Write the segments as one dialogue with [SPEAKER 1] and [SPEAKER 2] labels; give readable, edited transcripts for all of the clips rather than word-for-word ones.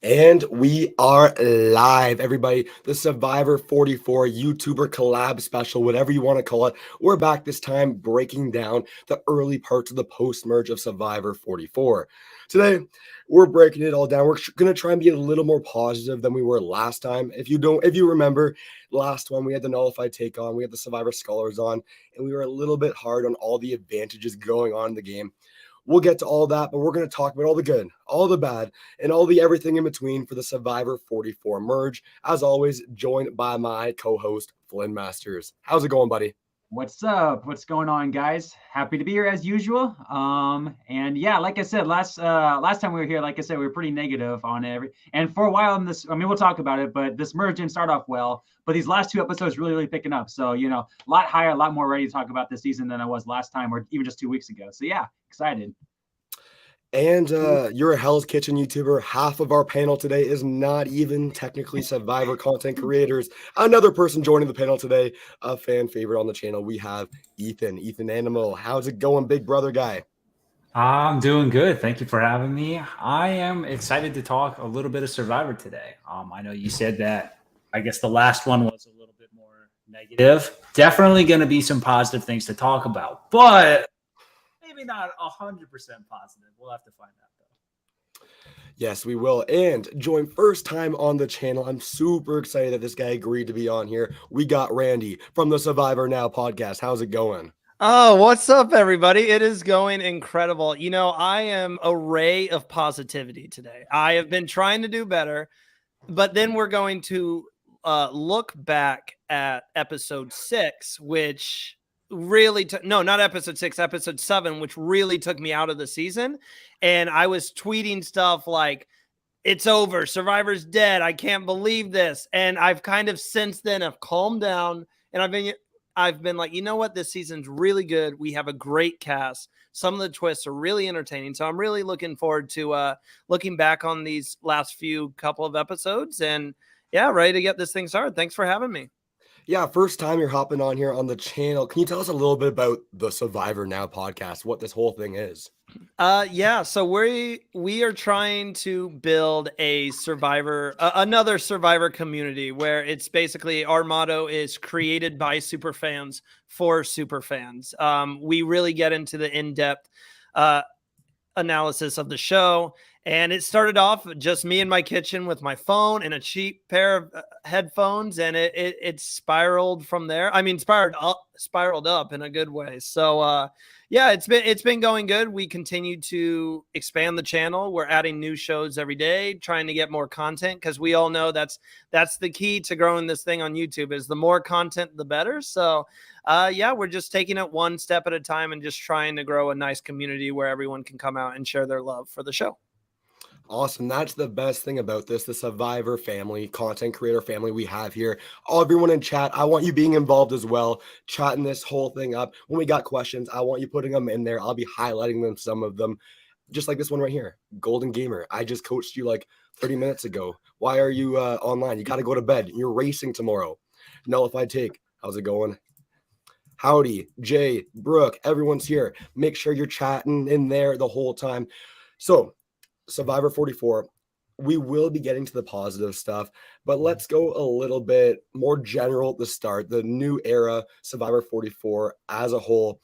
[SPEAKER 1] And we are live, everybody. The Survivor 44 YouTuber collab special, whatever you want to call it. We're back this time breaking down the early parts of the post merge of Survivor 44. Today, we're breaking it all down. We're going to try and be a little more positive than we were last time. If you remember, last one we had the nullified take on, we had the Survivor scholars on, and we were a little bit hard on all the advantages going on in the game. We'll get to all that, but we're going to talk about all the good, all the bad, and all the everything in between for the Survivor 44 merge. As always, joined by my co-host Flynn Masters. How's it going, buddy?
[SPEAKER 2] What's up? What's going on, guys? Happy to be here as usual. And yeah, like I said, last time we were here, like I said, we were pretty negative on every. And for a while in this, I mean, we'll talk about it, but this merge didn't start off well. But these last two episodes really picking up. So a lot higher, a lot more ready to talk about this season than I was last time, or even just 2 weeks ago. So yeah, excited.
[SPEAKER 1] And you're a Hell's Kitchen YouTuber. Half of our panel today is not even technically Survivor content creators. Another person joining the panel today, a fan favorite on the channel. We have Ethan Animal. How's it going, big brother guy?
[SPEAKER 3] I'm doing good. Thank you for having me. I am excited to talk a little bit of Survivor today. I know you said that, I guess the last one was a little bit more negative. Definitely going to be some positive things to talk about, but maybe not 100% positive. We'll have to find out, though.
[SPEAKER 1] Yes, we will. And join first time on the channel. I'm super excited that this guy agreed to be on here. We got Randy from the Survivor Now podcast. How's it going?
[SPEAKER 4] Oh, what's up, everybody? It is going incredible. I am a ray of positivity today. I have been trying to do better, but then we're going to look back at episode 6, which really no, not episode 6, episode 7, which really took me out of the season. And I was tweeting stuff like, it's over, Survivor's dead, I can't believe this. And I've kind of since then have calmed down, and I've been like, you know what? This season's really good. We have a great cast. Some of the twists are really entertaining. So I'm really looking forward to looking back on these last few couple of episodes, and yeah, ready to get this thing started. Thanks for having me.
[SPEAKER 1] Yeah, first time you're hopping on here on the channel. Can you tell us a little bit about the Survivor Now podcast, what this whole thing is?
[SPEAKER 4] Yeah, so we are trying to build a another Survivor community where it's basically, our motto is created by super fans for super fans. We really get into the in-depth analysis of the show, and it started off just me in my kitchen with my phone and a cheap pair of headphones, and it spiraled from there. I mean, spiraled up in a good way. So yeah, it's been going good. We continue to expand the channel. We're adding new shows every day, trying to get more content, because we all know that's the key to growing this thing on YouTube, is the more content the better. So yeah, we're just taking it one step at a time and just trying to grow a nice community where everyone can come out and share their love for the show.
[SPEAKER 1] Awesome. That's the best thing about this, the Survivor family, content creator family we have here. All everyone in chat, I want you being involved as well, chatting this whole thing up. When we got questions, I want you putting them in there. I'll be highlighting them, some of them, just like this one right here. Golden Gamer, I just coached you like 30 minutes ago. Why are you online? You got to go to bed. You're racing tomorrow. Nullified take. How's it going? Howdy, Jay, Brooke, everyone's here. Make sure you're chatting in there the whole time. So, Survivor 44, we will be getting to the positive stuff, but let's go a little bit more general at the start. The new era, Survivor 44 as a whole.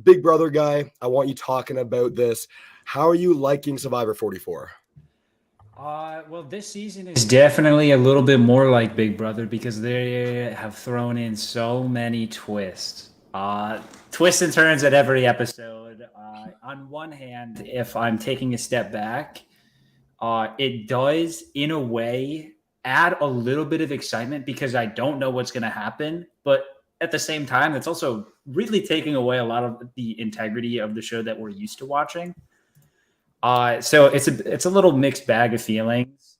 [SPEAKER 1] Big brother guy, I want you talking about this. How are you liking Survivor 44?
[SPEAKER 3] Well, this season is definitely a little bit more like Big Brother because they have thrown in so many twists. Twists and turns at every episode. On one hand, if I'm taking a step back, it does, in a way, add a little bit of excitement because I don't know what's going to happen. But at the same time, it's also really taking away a lot of the integrity of the show that we're used to watching. So it's a little mixed bag of feelings.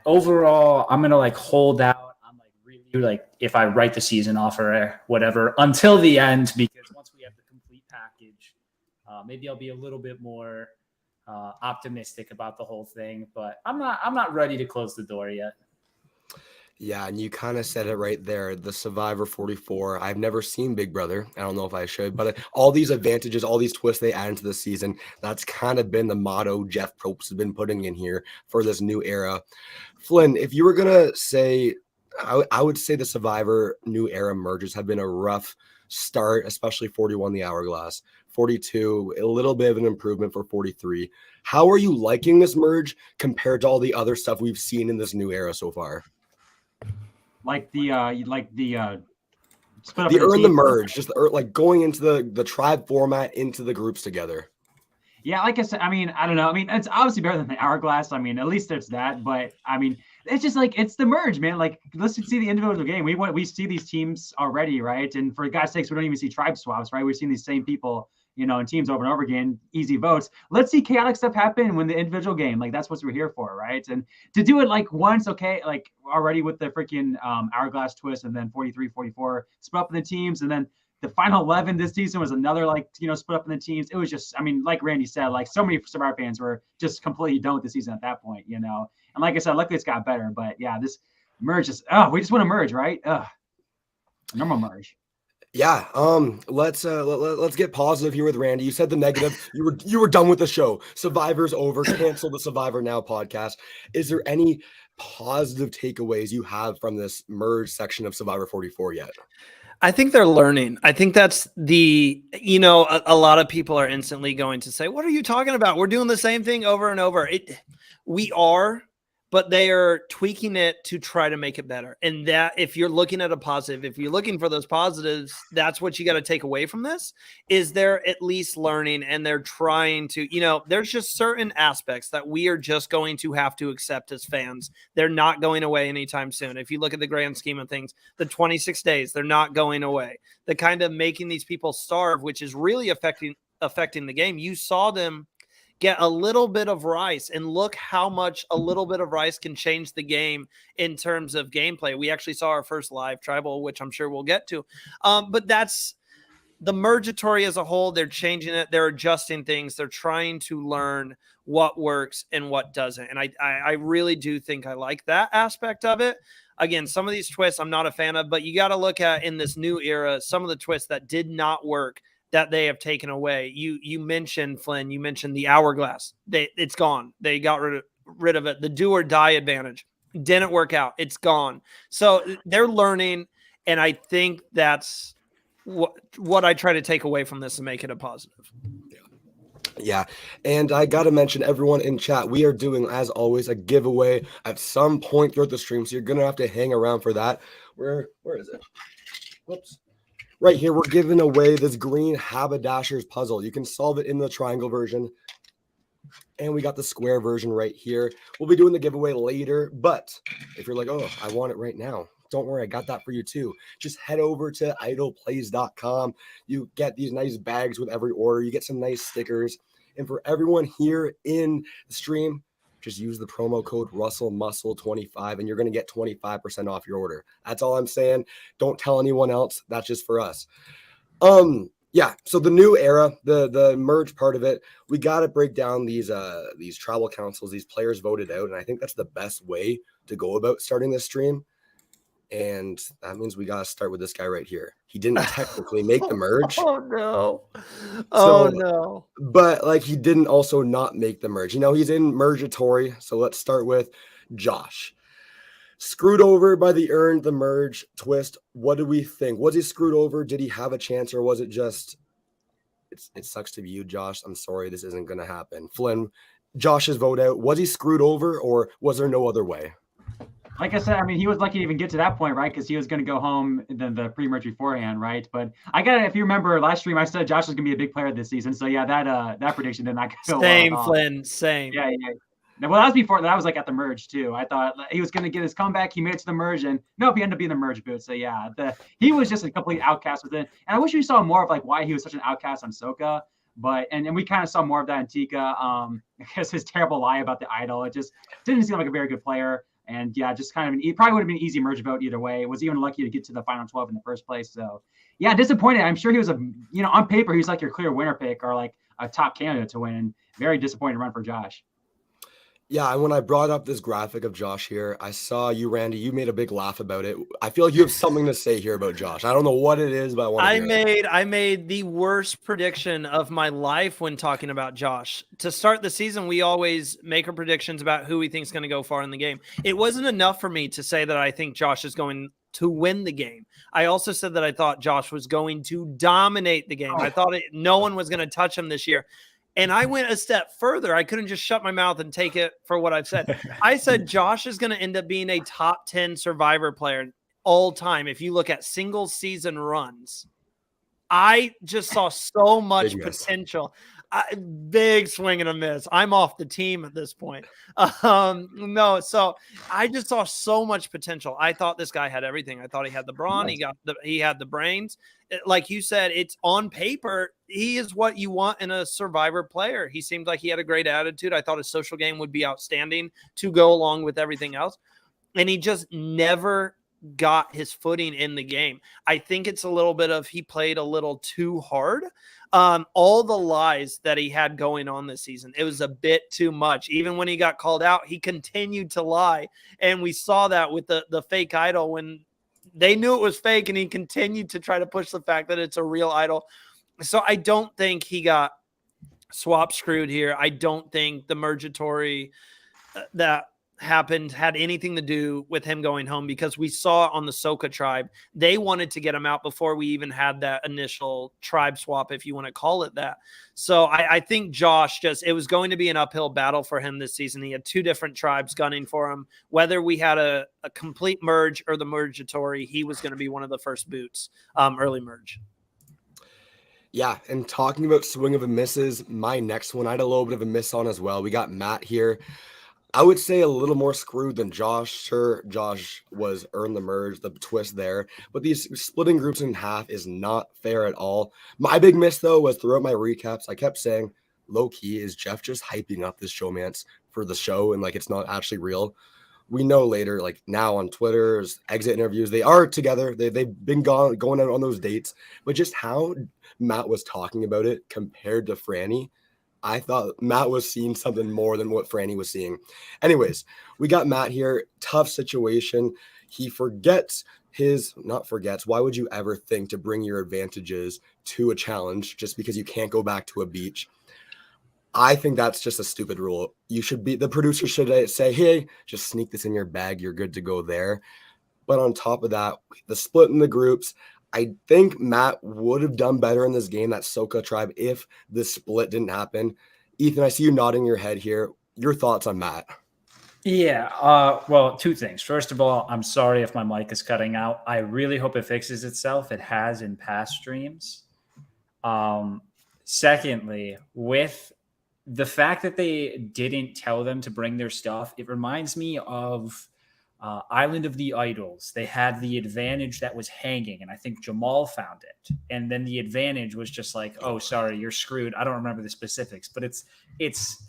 [SPEAKER 3] Overall, I'm gonna hold out. I'm really if I write the season off or whatever until the end, because once we have the complete package, maybe I'll be a little bit more optimistic about the whole thing. But I'm not ready to close the door yet.
[SPEAKER 1] Yeah, and you kind of said it right there. The Survivor 44. I've never seen Big Brother. I don't know if I should, but all these advantages, all these twists they add into the season, that's kind of been the motto Jeff Probst has been putting in here for this new era. Flynn, if you were gonna say, I would say the Survivor new era mergers have been a rough start, especially 41 the Hourglass, 42 a little bit of an improvement for 43. How are you liking this merge compared to all the other stuff we've seen in this new era so far?
[SPEAKER 2] Like the split up
[SPEAKER 1] The
[SPEAKER 2] into
[SPEAKER 1] earn the
[SPEAKER 2] teams.
[SPEAKER 1] merge, just like going into the tribe format into the groups together.
[SPEAKER 2] Yeah, like I said, I mean, I don't know. I mean, it's obviously better than the Hourglass. I mean, at least there's that. But I mean, it's just like it's the merge, man. Like, let's see the individual game. We see these teams already, right? And for God's sakes, we don't even see tribe swaps, right? We've seen these same people, in teams over and over again, easy votes. Let's see chaotic stuff happen when the individual game. Like that's what we're here for, right? And to do it like once, okay, like already with the freaking Hourglass twist, and then 43, 44 split up in the teams, and then the final 11 this season was another split up in the teams. It was just, I mean, like Randy said, like so many Survivor fans were just completely done with the season at that point, And like I said, luckily it's got better. But yeah, this merge is, we just want to merge, right? Normal merge.
[SPEAKER 1] Yeah. Let's get positive here with Randy. You said the negative. You were done with the show. Survivor's over. Cancel the Survivor Now podcast. Is there any positive takeaways you have from this merge section of Survivor 44 yet?
[SPEAKER 4] I think they're learning. I think that's a lot of people are instantly going to say, what are you talking about? We're doing the same thing over and over. We are, but they are tweaking it to try to make it better. And that if you're looking at a positive, if you're looking for those positives, that's what you got to take away from this is they're at least learning and they're trying to, there's just certain aspects that we are just going to have to accept as fans. They're not going away anytime soon. If you look at the grand scheme of things, the 26 days, they're not going away. The kind of making these people starve, which is really affecting the game. You saw them get a little bit of rice and look how much a little bit of rice can change the game in terms of gameplay. We actually saw our first live tribal, which I'm sure we'll get to. But that's the mergatory as a whole. They're changing it. They're adjusting things. They're trying to learn what works and what doesn't. And I really do think I like that aspect of it. Again, some of these twists I'm not a fan of, but you got to look at in this new era, some of the twists that did not work that they have taken away. You mentioned, Flynn, you mentioned the Hourglass. It's gone. They got rid of it. The do or die advantage didn't work out. It's gone. So they're learning, and I think that's what I try to take away from this and make it a positive.
[SPEAKER 1] Yeah. And I got to mention everyone in chat, we are doing, as always, a giveaway at some point throughout the stream. So you're going to have to hang around for that. Where is it? Whoops. Right here, we're giving away this green haberdasher's puzzle. You can solve it in the triangle version. And we got the square version right here. We'll be doing the giveaway later. But if you're like, oh, I want it right now, don't worry, I got that for you too. Just head over to idleplays.com. You get these nice bags with every order. You get some nice stickers. And for everyone here in the stream, just use the promo code RussellMuscle25 and you're going to get 25% off your order. That's all I'm saying. Don't tell anyone else. That's just for us. Yeah. So the new era, the merge part of it, we got to break down these tribal councils, these players voted out. And I think that's the best way to go about starting this stream. And that means we got to start with this guy right here. He didn't technically make the merge.
[SPEAKER 4] Oh, no. Oh, no.
[SPEAKER 1] But like he didn't also not make the merge. He's in mergatory. So let's start with Josh. Screwed over by the earned the merge twist. What do we think? Was he screwed over? Did he have a chance? Or was it just, it sucks to be you, Josh. I'm sorry. This isn't going to happen. Flynn, Josh's vote out. Was he screwed over or was there no other way?
[SPEAKER 2] Like I said, I mean, he was lucky to even get to that point, right? Because he was going to go home than the pre-merge beforehand, right? But if you remember last stream, I said Josh was going to be a big player this season. So yeah, that prediction did not go
[SPEAKER 4] same,
[SPEAKER 2] well.
[SPEAKER 4] Flynn, same.
[SPEAKER 2] Yeah. Well, that was before. That was like at the merge too. I thought he was going to get his comeback. He made it to the merge, and nope, he ended up being the merge boot. So yeah, he was just a complete outcast with it. And I wish we saw more of like why he was such an outcast on Soka. But and we kind of saw more of that in Tika. Because his terrible lie about the idol, it just didn't seem like a very good player. And yeah, just kind of it probably would have been an easy merge vote either way. Was even lucky to get to the final 12 in the first place. So yeah, disappointed. I'm sure he was on paper, he was like your clear winner pick or like a top candidate to win. Very disappointing run for Josh.
[SPEAKER 1] Yeah, and when I brought up this graphic of Josh here, I saw you, Randy. You made a big laugh about it. I feel like you have something to say here about Josh. I don't know what it is, but I want to hear it.
[SPEAKER 4] I made the worst prediction of my life when talking about Josh. To start the season, we always make our predictions about who we think is going to go far in the game. It wasn't enough for me to say that I think Josh is going to win the game. I also said that I thought Josh was going to dominate the game. I thought no one was going to touch him this year. And I went a step further. I couldn't just shut my mouth and take it for what I've said. I said Josh is going to end up being a top 10 Survivor player all time. If you look at single season runs, I just saw so much potential. Big swing and a miss. I'm off the team at this point. No, so I just saw so much potential. I thought this guy had everything. I thought he had the brawn. He had the brains. Like you said, it's on paper. He is what you want in a Survivor player. He seemed like he had a great attitude. I thought his social game would be outstanding to go along with everything else. And he just never got his footing in the game. I think it's a little bit of he played a little too hard. All the lies that he had going on this season, it was a bit too much. Even when he got called out, he continued to lie. And we saw that with the fake idol when they knew it was fake, and he continued to try to push the fact that it's a real idol. So I don't think he got swap screwed here. I don't think the mergatory that happened had anything to do with him going home, because we saw on the Soka tribe, they wanted to get him out before we even had that initial tribe swap, if you want to call it that. So I think Josh it was going to be an uphill battle for him this season. He had two different tribes gunning for him. Whether we had a complete merge or the mergatory, he was going to be one of the first boots, early merge.
[SPEAKER 1] Yeah, and talking about swing of a misses, my next one, I had a little bit of a miss on as well. We got Matt here. I would say a little more screwed than Josh. Sure, Josh was earned the merge, the twist there, but these splitting groups in half is not fair at all. My big miss, though, was throughout my recaps, I kept saying, low key, is Jeff just hyping up this showmance for the show and like it's not actually real? We know later, like now on Twitter's exit interviews, they are together. They've been going out on those dates, but just how Matt was talking about it compared to Franny, I thought Matt was seeing something more than what Franny was seeing. Anyways, we got Matt here. Tough situation. He not forgets. Why would you ever think to bring your advantages to a challenge just because you can't go back to a beach? I think that's just a stupid rule. The producer should say, hey, just sneak this in your bag. You're good to go there. But on top of that, the split in the groups, I think Matt would have done better in this game, that Soka tribe, if the split didn't happen. Ethan, I see you nodding your head here. Your thoughts on Matt?
[SPEAKER 3] Yeah, well, two things. First of all, I'm sorry if my mic is cutting out. I really hope it fixes itself. It has in past streams. Secondly, with the fact that they didn't tell them to bring their stuff, it reminds me of Island of the Idols. They had the advantage that was hanging, and I think Jamal found it. And then the advantage was just like, oh, sorry, you're screwed. I don't remember the specifics, but it's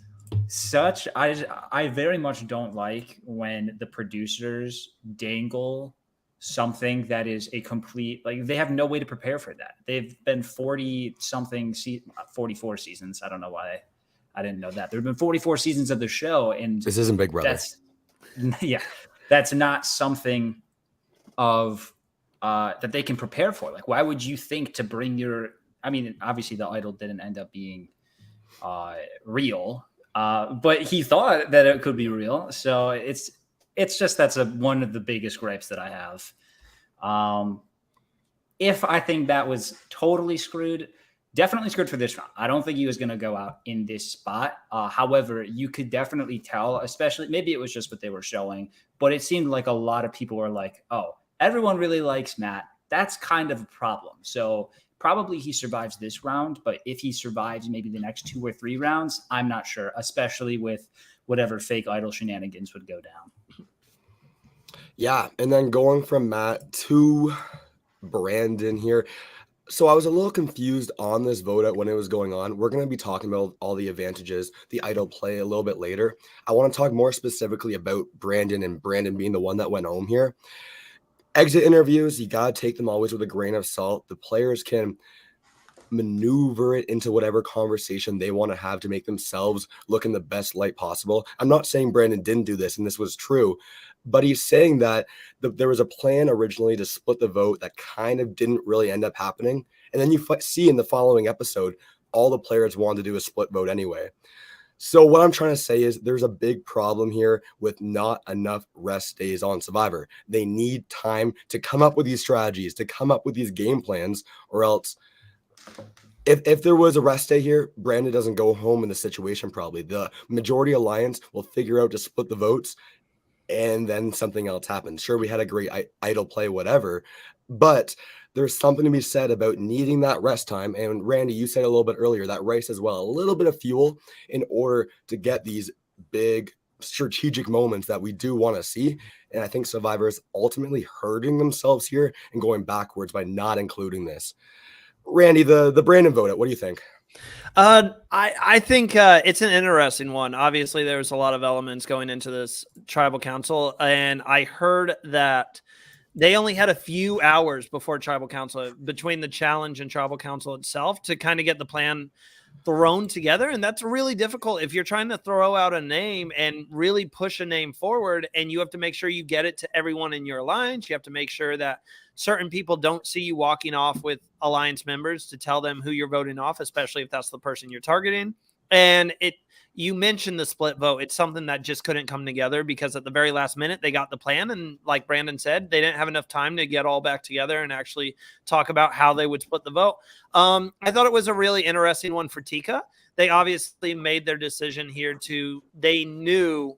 [SPEAKER 3] such, I very much don't like when the producers dangle something that is a complete, like they have no way to prepare for that. They've been 44 seasons. I don't know why I didn't know that. There have been 44 seasons of the show, and
[SPEAKER 1] this isn't Big Brother.
[SPEAKER 3] That's not something of that they can prepare for. Like, why would you think to bring obviously the idol didn't end up being real, but he thought that it could be real. So it's just, that's one of the biggest gripes that I have. If I think that was totally screwed, definitely screwed for this round. I don't think he was going to go out in this spot. However, you could definitely tell, especially maybe it was just what they were showing, but it seemed like a lot of people were like, oh, everyone really likes Matt. That's kind of a problem. So probably he survives this round, but if he survives maybe the next 2 or 3 rounds, I'm not sure, especially with whatever fake idol shenanigans would go down.
[SPEAKER 1] Yeah, and then going from Matt to Brandon here. So I was a little confused on this vote out when it was going on. We're going to be talking about all the advantages, the idol play a little bit later. I want to talk more specifically about Brandon, and Brandon being the one that went home here. Exit interviews, you got to take them always with a grain of salt. The players can maneuver it into whatever conversation they want to have to make themselves look in the best light possible. I'm not saying Brandon didn't do this and this was true, but he's saying that there was a plan originally to split the vote that kind of didn't really end up happening. And then you see in the following episode, all the players wanted to do a split vote anyway. So what I'm trying to say is there's a big problem here with not enough rest days on Survivor. They need time to come up with these strategies, to come up with these game plans, or else if there was a rest day here, Brandon doesn't go home in the situation probably. The majority alliance will figure out to split the votes, and then something else happens. Sure, we had a great idle play, whatever, but there's something to be said about needing that rest time. And Randy, you said a little bit earlier, that rice as well, a little bit of fuel in order to get these big strategic moments that we do want to see. And I think Survivor is ultimately hurting themselves here and going backwards by not including this. Randy, the Brandon vote, what do you think?
[SPEAKER 4] I think it's an interesting one. Obviously, there's a lot of elements going into this tribal council, and I heard that they only had a few hours before tribal council, between the challenge and tribal council itself, to kind of get the plan thrown together. And that's really difficult if you're trying to throw out a name and really push a name forward, and you have to make sure you get it to everyone in your alliance. You have to make sure that certain people don't see you walking off with alliance members to tell them who you're voting off, especially if that's the person you're targeting. And you mentioned the split vote. It's something that just couldn't come together because at the very last minute they got the plan. And like Brandon said, they didn't have enough time to get all back together and actually talk about how they would split the vote. I thought it was a really interesting one for Tika. They obviously made their decision here they knew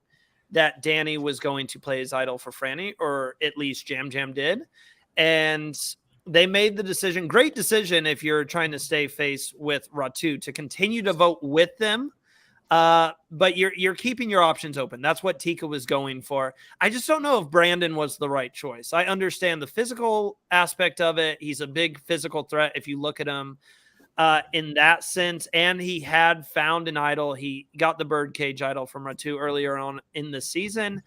[SPEAKER 4] that Danny was going to play his idol for Franny, or at least Jam Jam did. And they made the decision, great decision if you're trying to stay face with Ratu, to continue to vote with them. But you're keeping your options open. That's what Tika was going for. I just don't know if Brandon was the right choice. I understand the physical aspect of it. He's a big physical threat if you look at him in that sense. And he had found an idol. He got the birdcage idol from Ratu earlier on in the season.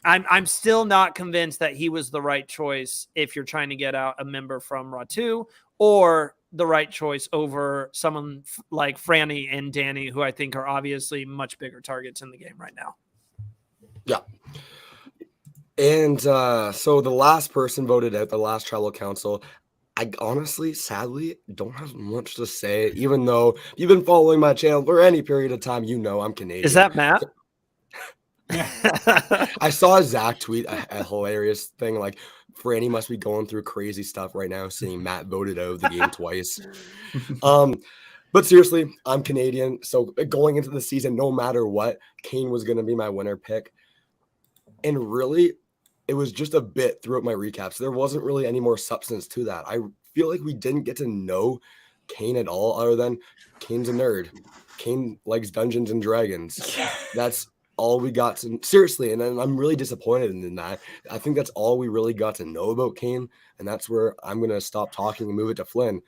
[SPEAKER 4] I'm still not convinced that he was the right choice if you're trying to get out a member from Ratu, or the right choice over someone like Franny and Danny, who I think are obviously much bigger targets in the game right now.
[SPEAKER 1] Yeah. And so the last person voted out, the last tribal council, I honestly, sadly, don't have much to say, even though you've been following my channel for any period of time, you know I'm Canadian.
[SPEAKER 4] Is that Matt?
[SPEAKER 1] I saw Zach tweet a hilarious thing like, Franny must be going through crazy stuff right now, seeing Matt voted out of the game twice. But seriously, I'm Canadian, so going into the season, no matter what, Kane was going to be my winner pick. And really, it was just a bit throughout my recaps. There wasn't really any more substance to that. I feel like we didn't get to know Kane at all, other than Kane's a nerd. Kane likes Dungeons and Dragons. That's all we got to, seriously, and I'm really disappointed in that. I think that's all we really got to know about Kane, and that's where I'm going to stop talking and move it to Flynn.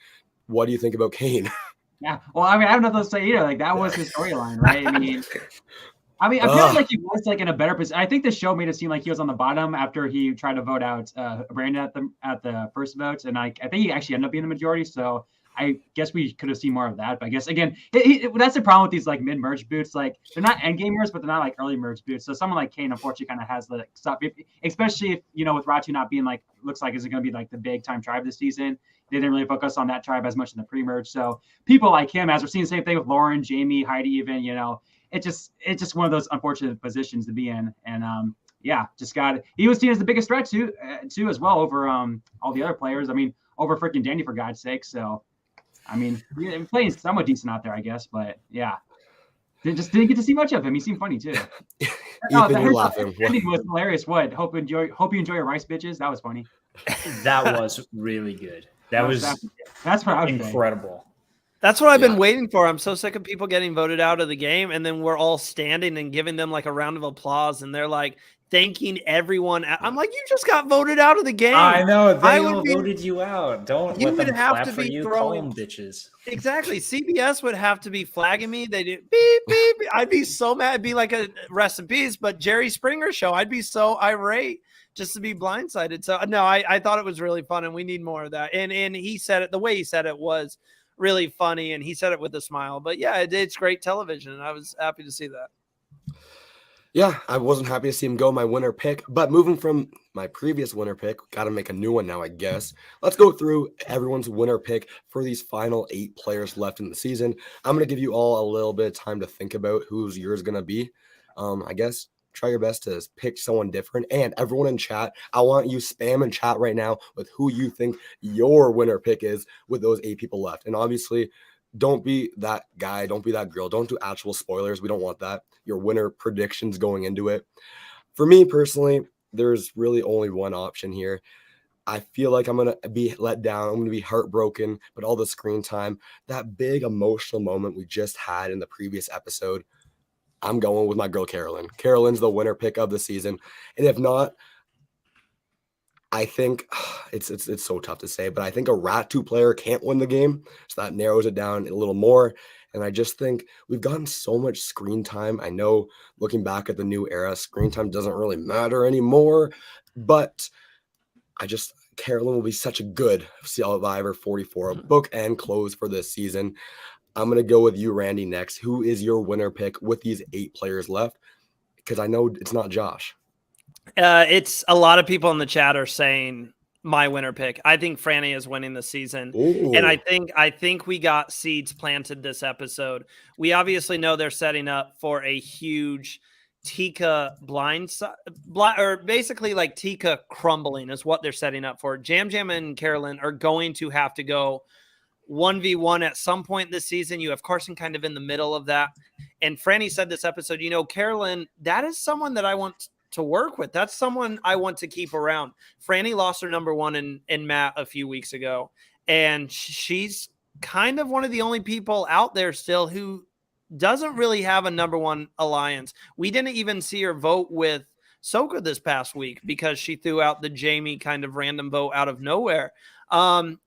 [SPEAKER 1] What do you think about Kane?
[SPEAKER 2] Yeah, well, I mean, I have nothing to say either. Like, that was his storyline, right? I mean, I feel like he was like in a better position. I think the show made it seem like he was on the bottom after he tried to vote out Brandon at the first vote, and I think he actually ended up being the majority. So I guess we could have seen more of that. But I guess again, that's the problem with these like mid-merge boots. Like, they're not end gamers, but they're not like early merge boots. So someone like Kane unfortunately kind of has the stuff, especially if, you know, with Ratu not being like, looks like is it going to be like the big time tribe this season. They didn't really focus on that tribe as much in the pre-merge. So people like him, as we're seeing the same thing with Lauren, Jamie, Heidi, even, you know, it's just one of those unfortunate positions to be in. And yeah, he was seen as the biggest threat too as well over all the other players. I mean, over freaking Danny, for God's sake. So I mean, he's playing somewhat decent out there, I guess, but yeah, just didn't get to see much of him. He seemed funny too.
[SPEAKER 1] Ethan, you're laughing.
[SPEAKER 2] Ending was hilarious. What? Hope you enjoy your rice, bitches. That was funny.
[SPEAKER 3] That was really good.
[SPEAKER 2] That's what I was
[SPEAKER 3] incredible.
[SPEAKER 4] That's what I've been waiting for. I'm so sick of people getting voted out of the game, and then we're all standing and giving them like a round of applause, and they're like thanking everyone. I'm like, you just got voted out of the game.
[SPEAKER 3] I know. They all voted you out. Don't
[SPEAKER 4] you
[SPEAKER 3] let them
[SPEAKER 4] would have
[SPEAKER 3] clap
[SPEAKER 4] to
[SPEAKER 3] for
[SPEAKER 4] be
[SPEAKER 3] you.
[SPEAKER 4] throwing
[SPEAKER 3] Call them bitches.
[SPEAKER 4] Exactly. CBS would have to be flagging me. They do beep, beep, beep. I'd be so mad. It'd be like a rest in peace, but Jerry Springer show. I'd be so irate just to be blindsided. So no, I thought it was really fun, and we need more of that. And he said it, the way he said it was really funny, and he said it with a smile. But yeah, it's great television, and I was happy to see that.
[SPEAKER 1] Yeah, I wasn't happy to see him go, my winner pick. But moving from my previous winner pick, got to make a new one now, I guess. Let's go through everyone's winner pick for these final 8 players left in the season. I'm going to give you all a little bit of time to think about who's yours going to be. I guess try your best to pick someone different. And everyone in chat, I want you spam in chat right now with who you think your winner pick is with those 8 people left. And obviously, don't be that guy. Don't be that girl. Don't do actual spoilers. We don't want that. Your winner predictions going into it. For me personally, there's really only one option here. I feel like I'm going to be let down. I'm going to be heartbroken, but all the screen time, that big emotional moment we just had in the previous episode, I'm going with my girl, Carolyn. Carolyn's the winner pick of the season. And if not, I think it's so tough to say, but I think a Rat 2 player can't win the game. So that narrows it down a little more. And I just think we've gotten so much screen time. I know looking back at the new era, screen time doesn't really matter anymore. But Carolyn will be such a good Survivor 44 book and close for this season. I'm going to go with you, Randy, next. Who is your winner pick with these 8 players left? Because I know it's not Josh.
[SPEAKER 4] It's a lot of people in the chat are saying my winner pick. I think Franny is winning the season.
[SPEAKER 1] Ooh.
[SPEAKER 4] And I think we got seeds planted this episode. We obviously know they're setting up for a huge Tika or basically like Tika crumbling is what they're setting up for. Jam Jam and Carolyn are going to have to go 1v1 at some point this season. You have Carson kind of in the middle of that. And Franny said this episode, Carolyn, that is someone that I want to work with. That's someone I want to keep around. Franny lost her number 1 in Matt a few weeks ago. And she's kind of one of the only people out there still who doesn't really have a number 1 alliance. We didn't even see her vote with Soka this past week because she threw out the Jamie kind of random vote out of nowhere.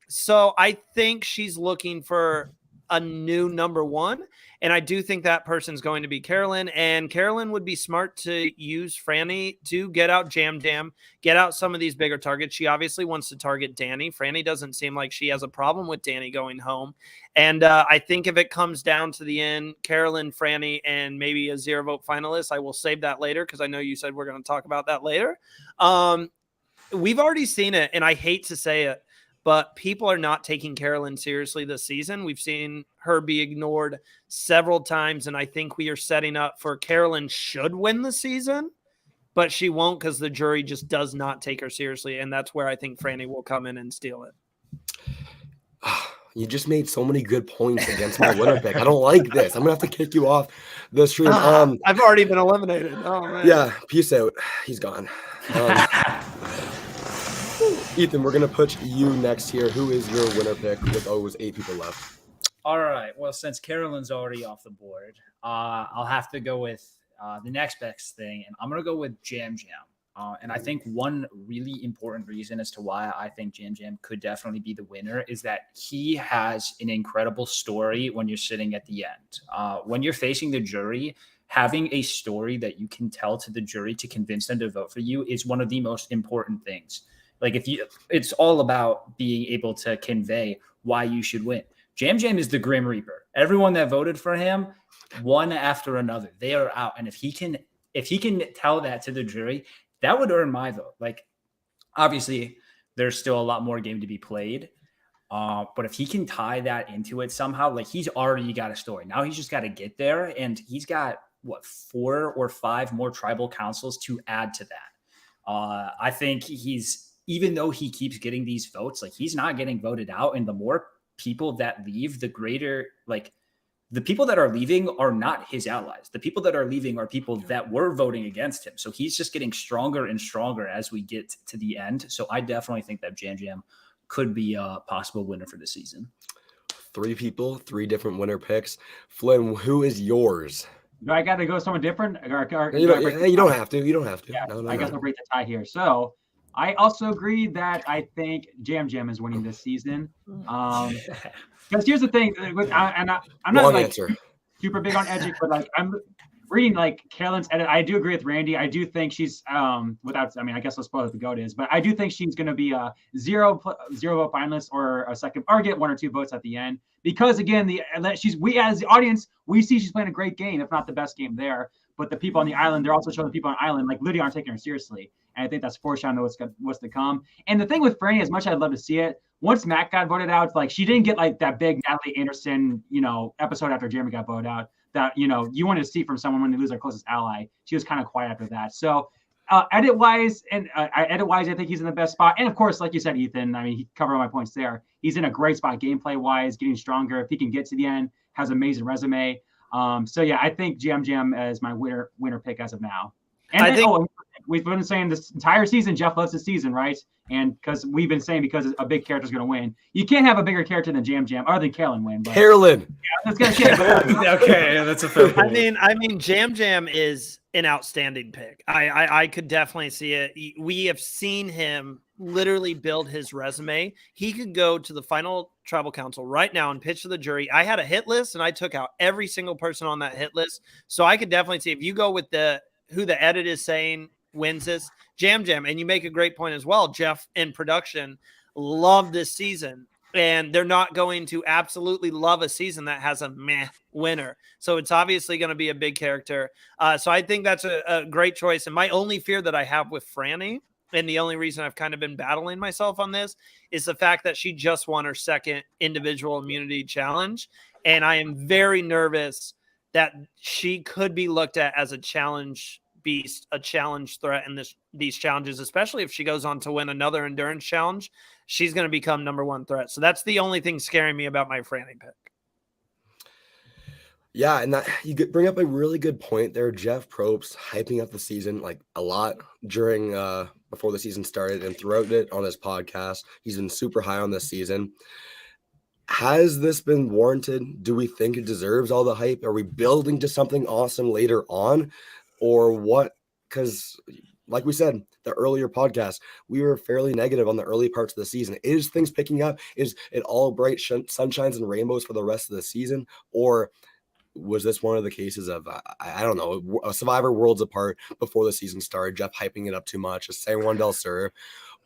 [SPEAKER 4] So I think she's looking for a new number 1. And I do think that person's going to be Carolyn. And Carolyn would be smart to use Franny to get out Jam Jam, get out some of these bigger targets. She obviously wants to target Danny. Franny doesn't seem like she has a problem with Danny going home. And I think if it comes down to the end, Carolyn, Franny, and maybe a 0 vote finalist, I will save that later because I know you said we're going to talk about that later. We've already seen it, and I hate to say it, but people are not taking Carolyn seriously this season. We've seen her be ignored several times, and I think we are setting up for Carolyn should win the season, but she won't because the jury just does not take her seriously, and that's where I think Franny will come in and steal it.
[SPEAKER 1] You just made so many good points against my winner pick. I don't like this. I'm going to have to kick you off the stream.
[SPEAKER 4] I've already been eliminated. Oh, man.
[SPEAKER 1] Yeah, peace out. He's gone. Ethan, we're going to put you next here. Who is your winner pick with those 8 people left?
[SPEAKER 3] All right. Well, since Carolyn's already off the board, I'll have to go with the next best thing, and I'm going to go with Jam Jam. And I think one really important reason as to why I think Jam Jam could definitely be the winner is that he has an incredible story when you're sitting at the end. When you're facing the jury, having a story that you can tell to the jury to convince them to vote for you is one of the most important things. Like it's all about being able to convey why you should win. Jam Jam is the Grim Reaper. Everyone that voted for him, one after another, they are out. And if he can tell that to the jury, that would earn my vote. Like, obviously, there's still a lot more game to be played. But if he can tie that into it somehow, like he's already got a story. Now he's just got to get there. And he's got, 4 or 5 more tribal councils to add to that. I think even though he keeps getting these votes, like he's not getting voted out. And the more people that leave, the greater, like the people that are leaving are not his allies. The people that are leaving are people that were voting against him. So he's just getting stronger and stronger as we get to the end. So I definitely think that Jam Jam could be a possible winner for the season.
[SPEAKER 1] 3 people, 3 different winner picks. Flynn, who is yours?
[SPEAKER 2] Do I got to go someone different?
[SPEAKER 1] You don't have to. You don't have to.
[SPEAKER 2] Yeah,
[SPEAKER 1] no,
[SPEAKER 2] I guess I'll break the tie here. So I also agree that I think Jam Jam is winning this season. Because here's the thing, I'm not
[SPEAKER 1] Wrong
[SPEAKER 2] like
[SPEAKER 1] answer.
[SPEAKER 2] super big on Edgic, but like reading like Carolyn's edit, I do agree with Randy. I do think she's without. I mean, I guess I'll spoil what the GOAT is, but I do think she's going to be a zero vote finalist or a second, or get 1 or 2 votes at the end. Because again, we as the audience, we see she's playing a great game, if not the best game there. But the people on the island, they're also showing the people on the island like literally aren't taking her seriously. And I think that's foreshadowing what's to come. And the thing with Franny, as much as I'd love to see it, once Matt got voted out, like she didn't get like that big Natalie Anderson, episode after Jeremy got voted out that, you wanted to see from someone when they lose their closest ally. She was kind of quiet after that. So edit-wise, I think he's in the best spot. And of course, like you said, Ethan, I mean, he covered all my points there. He's in a great spot gameplay-wise, getting stronger. If he can get to the end, has an amazing resume. So yeah, I think Jam is my winner pick as of now. And we've been saying this entire season, Jeff loves the season, right? And because we've been saying because a big character is going to win. You can't have a bigger character than Jam other than Carolyn win. But,
[SPEAKER 1] Carolyn.
[SPEAKER 2] Yeah, that's gonna
[SPEAKER 3] Okay, that's a fair point.
[SPEAKER 4] I mean, Jam is an outstanding pick. I could definitely see it. We have seen him literally build his resume. He could go to the final tribal council right now and pitch to the jury. I had a hit list and I took out every single person on that hit list. So I could definitely see if you go with who the edit is saying wins this, Jam. And you make a great point as well. Jeff in production love this season. And they're not going to absolutely love a season that has a meh winner. So it's obviously going to be a big character. So I think that's a great choice. And my only fear that I have with Franny, and the only reason I've kind of been battling myself on this, is the fact that she just won her second individual immunity challenge. And I am very nervous that she could be looked at as a challenge beast, a challenge threat in these challenges, especially if she goes on to win another endurance challenge. She's going to become #1 threat. So that's the only thing scaring me about my Franny pick.
[SPEAKER 1] Yeah, and that you bring up a really good point there. Jeff Probst hyping up the season like a lot during before the season started and throughout it on his podcast. He's been super high on this season. Has this been warranted? Do we think it deserves all the hype? Are we building to something awesome later on? Or what? Because like we said, the earlier podcast, we were fairly negative on the early parts of the season. Is things picking up? Is it all bright sunshines and rainbows for the rest of the season? Or was this one of the cases of, I don't know, a Survivor Worlds apart before the season started, Jeff hyping it up too much, just saying one del sur?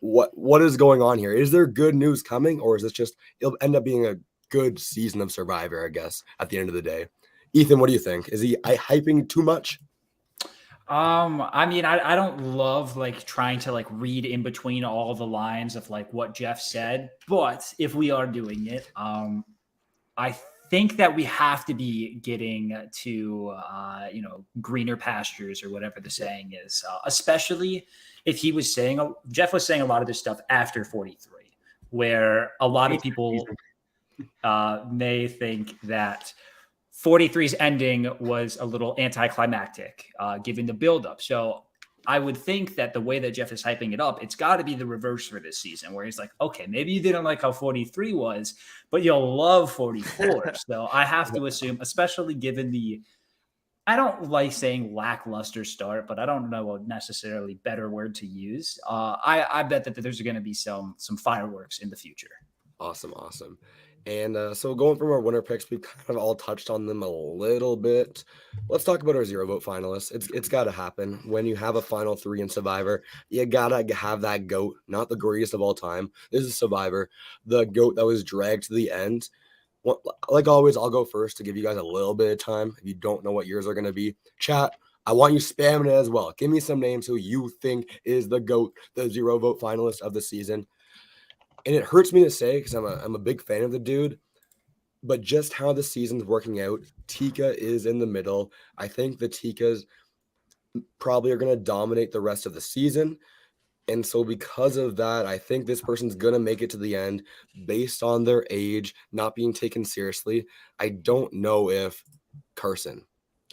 [SPEAKER 1] What is going on here? Is there good news coming, or is this just, it'll end up being a good season of Survivor, I guess, at the end of the day? Ethan, what do you think? Is he hyping too much?
[SPEAKER 3] I mean, I don't love like trying to like read in between all the lines of like what Jeff said, but if we are doing it, I think that we have to be getting to greener pastures or whatever the saying is, especially if he was saying, Jeff was saying a lot of this stuff after 43, where a lot of people may think that 43's ending was a little anticlimactic, given the buildup. So I would think that the way that Jeff is hyping it up, it's got to be the reverse for this season, where he's like, okay, maybe you didn't like how 43 was, but you'll love 44. So I have to assume, especially given I don't like saying lackluster start, but I don't know a necessarily better word to use. I bet that there's going to be some fireworks in the future.
[SPEAKER 1] Awesome. And so going from our winner picks, we've kind of all touched on them a little bit. Let's talk about our 0 vote finalists. It's got to happen. When you have a final 3 in Survivor, you got to have that GOAT, not the greatest of all time. This is Survivor, the GOAT that was dragged to the end. Like always, I'll go first to give you guys a little bit of time. If you don't know what yours are going to be, chat, I want you spamming it as well. Give me some names who you think is the GOAT, the 0 vote finalist of the season. And it hurts me to say because I'm a big fan of the dude, but just how the season's working out, Tika is in the middle. I think the Tikas probably are going to dominate the rest of the season. And so because of that, I think this person's going to make it to the end based on their age, not being taken seriously. I don't know if Carson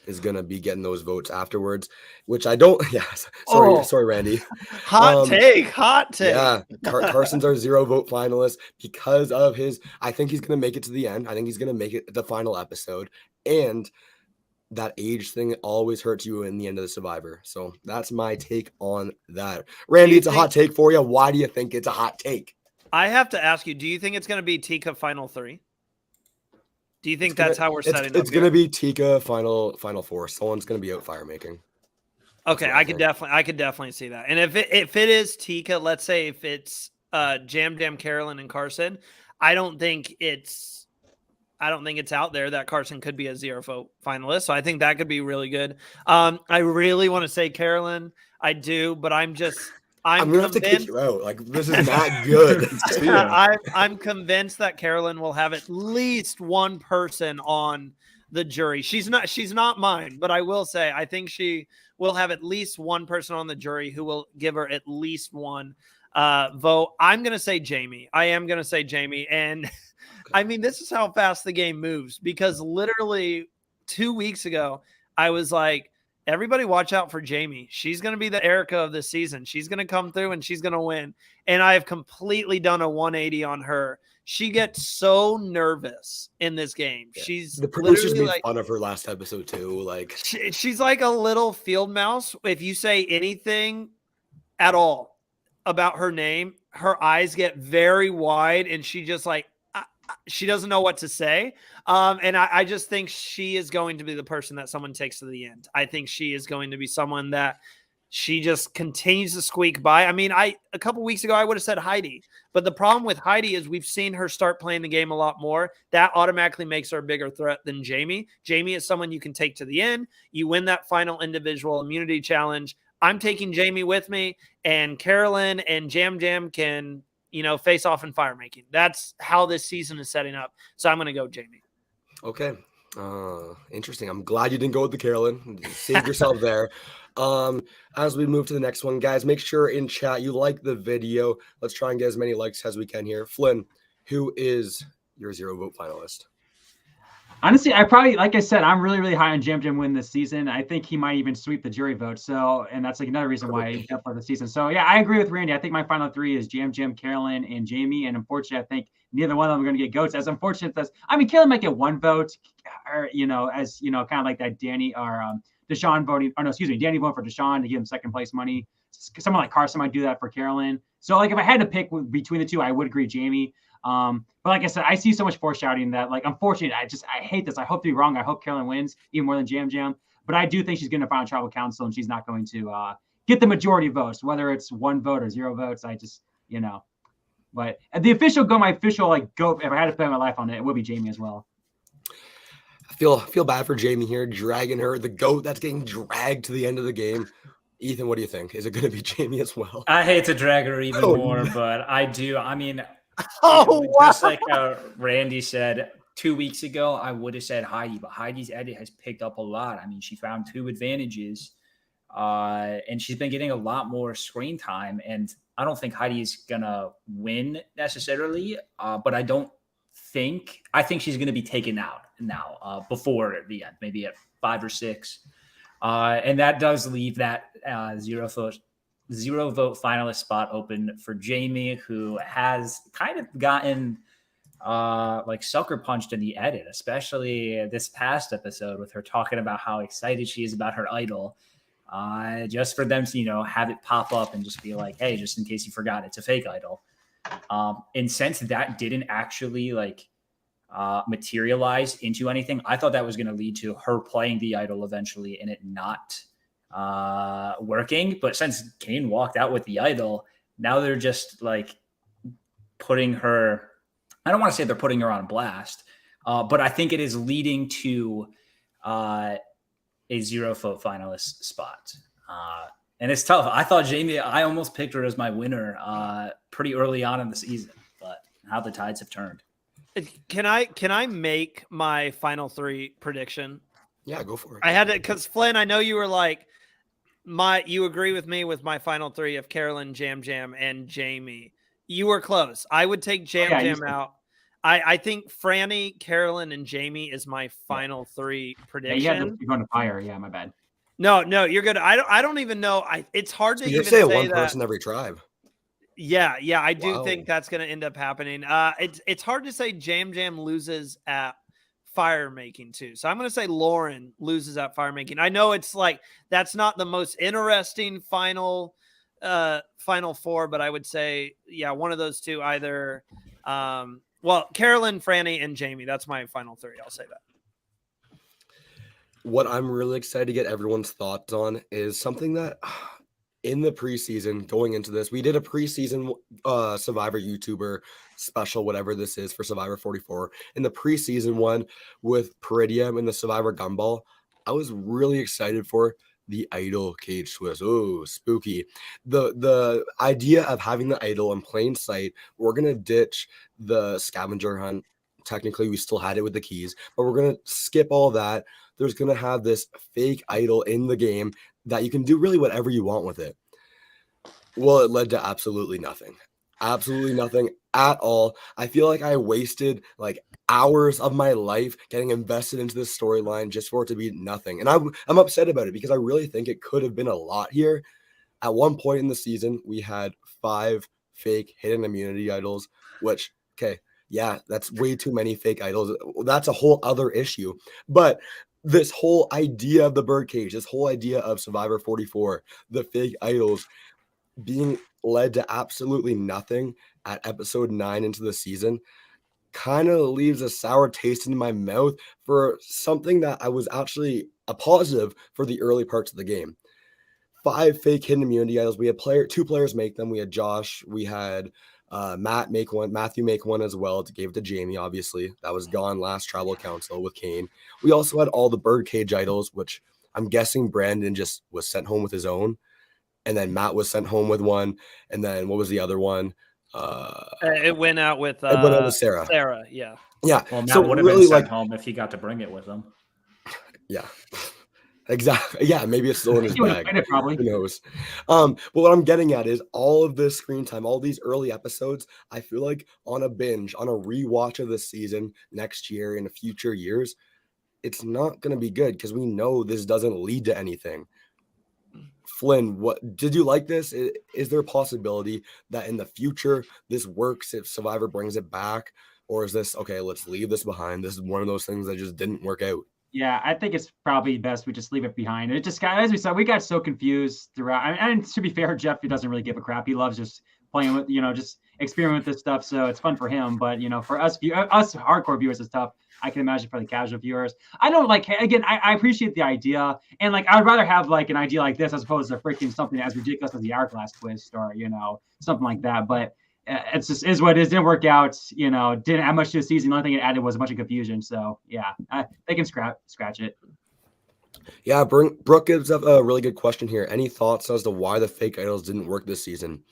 [SPEAKER 1] is going to be getting those votes afterwards, which I don't. Yeah. Sorry, Randy.
[SPEAKER 4] Hot take.
[SPEAKER 1] Yeah. Carson's our 0 vote finalist because of I think he's going to make it to the end. I think he's going to make it the final episode. And that age thing always hurts you in the end of the Survivor. So that's my take on that. Randy, it's a hot take for you. Why do you think it's a hot take?
[SPEAKER 4] I have to ask you, do you think it's going to be Tika final 3? Do you think that's how we're setting up?
[SPEAKER 1] It's gonna be Tika final four. Someone's gonna be out fire making.
[SPEAKER 4] Okay, I could definitely see that. And if it is Tika, let's say if it's Jam Jam, Carolyn, and Carson, I don't think it's out there that Carson could be a 0 vote finalist. So I think that could be really good. I really want to say Carolyn. I do, but I'm
[SPEAKER 1] gonna have to kick you out. Like, this is not good.
[SPEAKER 4] I'm convinced that Carolyn will have at least one person on the jury. She's not mine, but I will say I think she will have at least one person on the jury who will give her at least one vote. I'm gonna say Jamie. I am gonna say Jamie, and I mean, this is how fast the game moves, because literally 2 weeks ago I was like, everybody watch out for Jamie. She's going to be the Erica of this season. She's going to come through and she's going to win. And I have completely done a 180 on her. She gets so nervous in this game. Yeah. She's
[SPEAKER 1] the producers made fun of her last episode too. Like,
[SPEAKER 4] she's like a little field mouse. If you say anything at all about her name, her eyes get very wide and she just like, she doesn't know what to say. And I just think she is going to be the person that someone takes to the end. I think she is going to be someone that she just continues to squeak by. I mean, a couple weeks ago, I would have said Heidi, but the problem with Heidi is we've seen her start playing the game a lot more. That automatically makes her a bigger threat than Jamie. Jamie is someone you can take to the end. You win that final individual immunity challenge. I'm taking Jamie with me, and Carolyn and Jam Jam can, face off in fire making. That's how this season is setting up. So I'm going to go Jamie.
[SPEAKER 1] Okay. Interesting. I'm glad you didn't go with the Carolyn. Save yourself there. As we move to the next one, guys, make sure in chat you like the video. Let's try and get as many likes as we can here. Flynn, who is your 0 vote finalist?
[SPEAKER 2] Honestly, like I said, I'm really, really high on Jam Jam win this season. I think he might even sweep the jury vote. So, and that's like another reason why he's up for the season. So yeah, I agree with Randy. I think my final 3 is Jam Jam, Carolyn, and Jamie. And unfortunately, I think neither one of them are going to get goats. As unfortunate as, Carolyn might get 1 vote, or, kind of like that Danny or Deshaun voting, or no, excuse me, Danny voting for Deshaun to give him second place money. Someone like Carson might do that for Carolyn. So like if I had to pick between the two, I would agree Jamie. But like I said, I see so much foreshadowing that, like, unfortunately, I hate this. I hope to be wrong. I hope Carolyn wins even more than Jam Jam. But I do think she's going to final tribal council and she's not going to get the majority of votes, whether it's 1 vote or 0 votes. I just, But my official goat, if I had to put my life on it, it would be Jamie as well.
[SPEAKER 1] I feel bad for Jamie here, dragging her, the goat that's getting dragged to the end of the game. Ethan, what do you think? Is it going to be Jamie as well?
[SPEAKER 3] I hate to drag her even more, but I do. I mean, just like Randy said 2 weeks ago, I would have said Heidi, but Heidi's edit has picked up a lot. I mean, she found 2 advantages, and she's been getting a lot more screen time. And I don't think Heidi is gonna win necessarily, but I think she's gonna be taken out now before the end, maybe at 5 or 6, and that does leave that 0 vote finalist spot open for Jamie, who has kind of gotten like sucker punched in the edit, especially this past episode with her talking about how excited she is about her idol, just for them to have it pop up and just be like, hey, just in case you forgot, it's a fake idol. And since that didn't actually materialize into anything, I thought that was going to lead to her playing the idol eventually and it not working. But since Kane walked out with the idol, now they're just like putting her, I don't want to say they're putting her on blast, but I think it is leading to a 0 vote finalist spot. And it's tough. I thought Jamie, I almost picked her as my winner pretty early on in the season, but how the tides have turned.
[SPEAKER 4] Can I make my final 3 prediction?
[SPEAKER 1] Yeah, go for it.
[SPEAKER 4] I had it because Flynn, I know you were like, you agree with me with my final 3 of Carolyn, Jam Jam, and Jamie. You were close. I would take Jam Jam out. I think Franny, Carolyn, and Jamie is my final 3 prediction.
[SPEAKER 2] Yeah, you're going to fire. Yeah, my bad.
[SPEAKER 4] No, you're good. I don't even know. It's hard to even
[SPEAKER 1] say
[SPEAKER 4] that.
[SPEAKER 1] One person every tribe.
[SPEAKER 4] Yeah, I do think that's going to end up happening. It's hard to say Jam Jam loses at fire making too. So I'm going to say Lauren loses at fire making. I know it's like that's not the most interesting final 4, but I would say one of those two, either Well, Carolyn, Franny, and Jamie. That's my final three. I'll say that.
[SPEAKER 1] What I'm really excited to get everyone's thoughts on is something that in the preseason going into this, we did a preseason Survivor YouTuber special, whatever this is for Survivor 44. In the preseason one with Peridium and the Survivor Gumball, I was really excited for the idol cage twist. Oh, spooky. The idea of having the idol in plain sight, we're gonna ditch the scavenger hunt. Technically, we still had it with the keys, but we're gonna skip all that. There's going to have this fake idol in the game that you can do really whatever you want with it. Well, it led to absolutely nothing. Absolutely nothing at all. I feel like I wasted like hours of my life getting invested into this storyline just for it to be nothing. And I'm upset about it because I really think it could have been a lot here. At one point in the season, we had 5 fake hidden immunity idols, which, okay, yeah, that's way too many fake idols. That's a whole other issue. But this whole idea of the birdcage, this whole idea of Survivor 44, the fake idols being led to absolutely nothing at episode 9 into the season kind of leaves a sour taste in my mouth for something that I was actually a positive for the early parts of the game. 5 fake hidden immunity idols. We had 2 players make them. We had Josh. We had Matthew make one as well. Gave it to Jamie, obviously. That was gone last tribal council with Kane. We also had all the birdcage idols, which I'm guessing Brandon just was sent home with his own. And then Matt was sent home with one. And then what was the other one?
[SPEAKER 4] It went out with
[SPEAKER 1] Sarah.
[SPEAKER 4] Sarah, yeah.
[SPEAKER 1] Yeah.
[SPEAKER 3] Well, Matt
[SPEAKER 1] so
[SPEAKER 3] would have
[SPEAKER 1] really
[SPEAKER 3] been sent
[SPEAKER 1] like
[SPEAKER 3] home if he got to bring it with him.
[SPEAKER 1] Yeah. Exactly. Yeah, maybe it's still in his bag.
[SPEAKER 2] Probably.
[SPEAKER 1] Who knows? But what I'm getting at is all of this screen time, all these early episodes, I feel like on a binge, on a rewatch of the season next year in future years, it's not going to be good because we know this doesn't lead to anything. Flynn, what did you like this? Is there a possibility that in the future this works if Survivor brings it back? Or is this, okay, let's leave this behind? This is one of those things that just didn't work out.
[SPEAKER 2] Yeah, I think it's probably best we just leave it behind. It just got, as we said, we got so confused throughout. And to be fair, Jeff, he doesn't really give a crap. He loves just playing with, just experimenting with this stuff. So it's fun for him. But, for us hardcore viewers, it's tough. I can imagine for the casual viewers. I don't I appreciate the idea. And I would rather have an idea like this as opposed to freaking something as ridiculous as the hourglass twist or, something like that. But it's just is what it is. Didn't work out. Didn't add much to the season. The only thing it added was a bunch of confusion. So yeah, they can scratch it.
[SPEAKER 1] Yeah, Brooke gives up a really good question here. Any thoughts as to why the fake idols didn't work this season?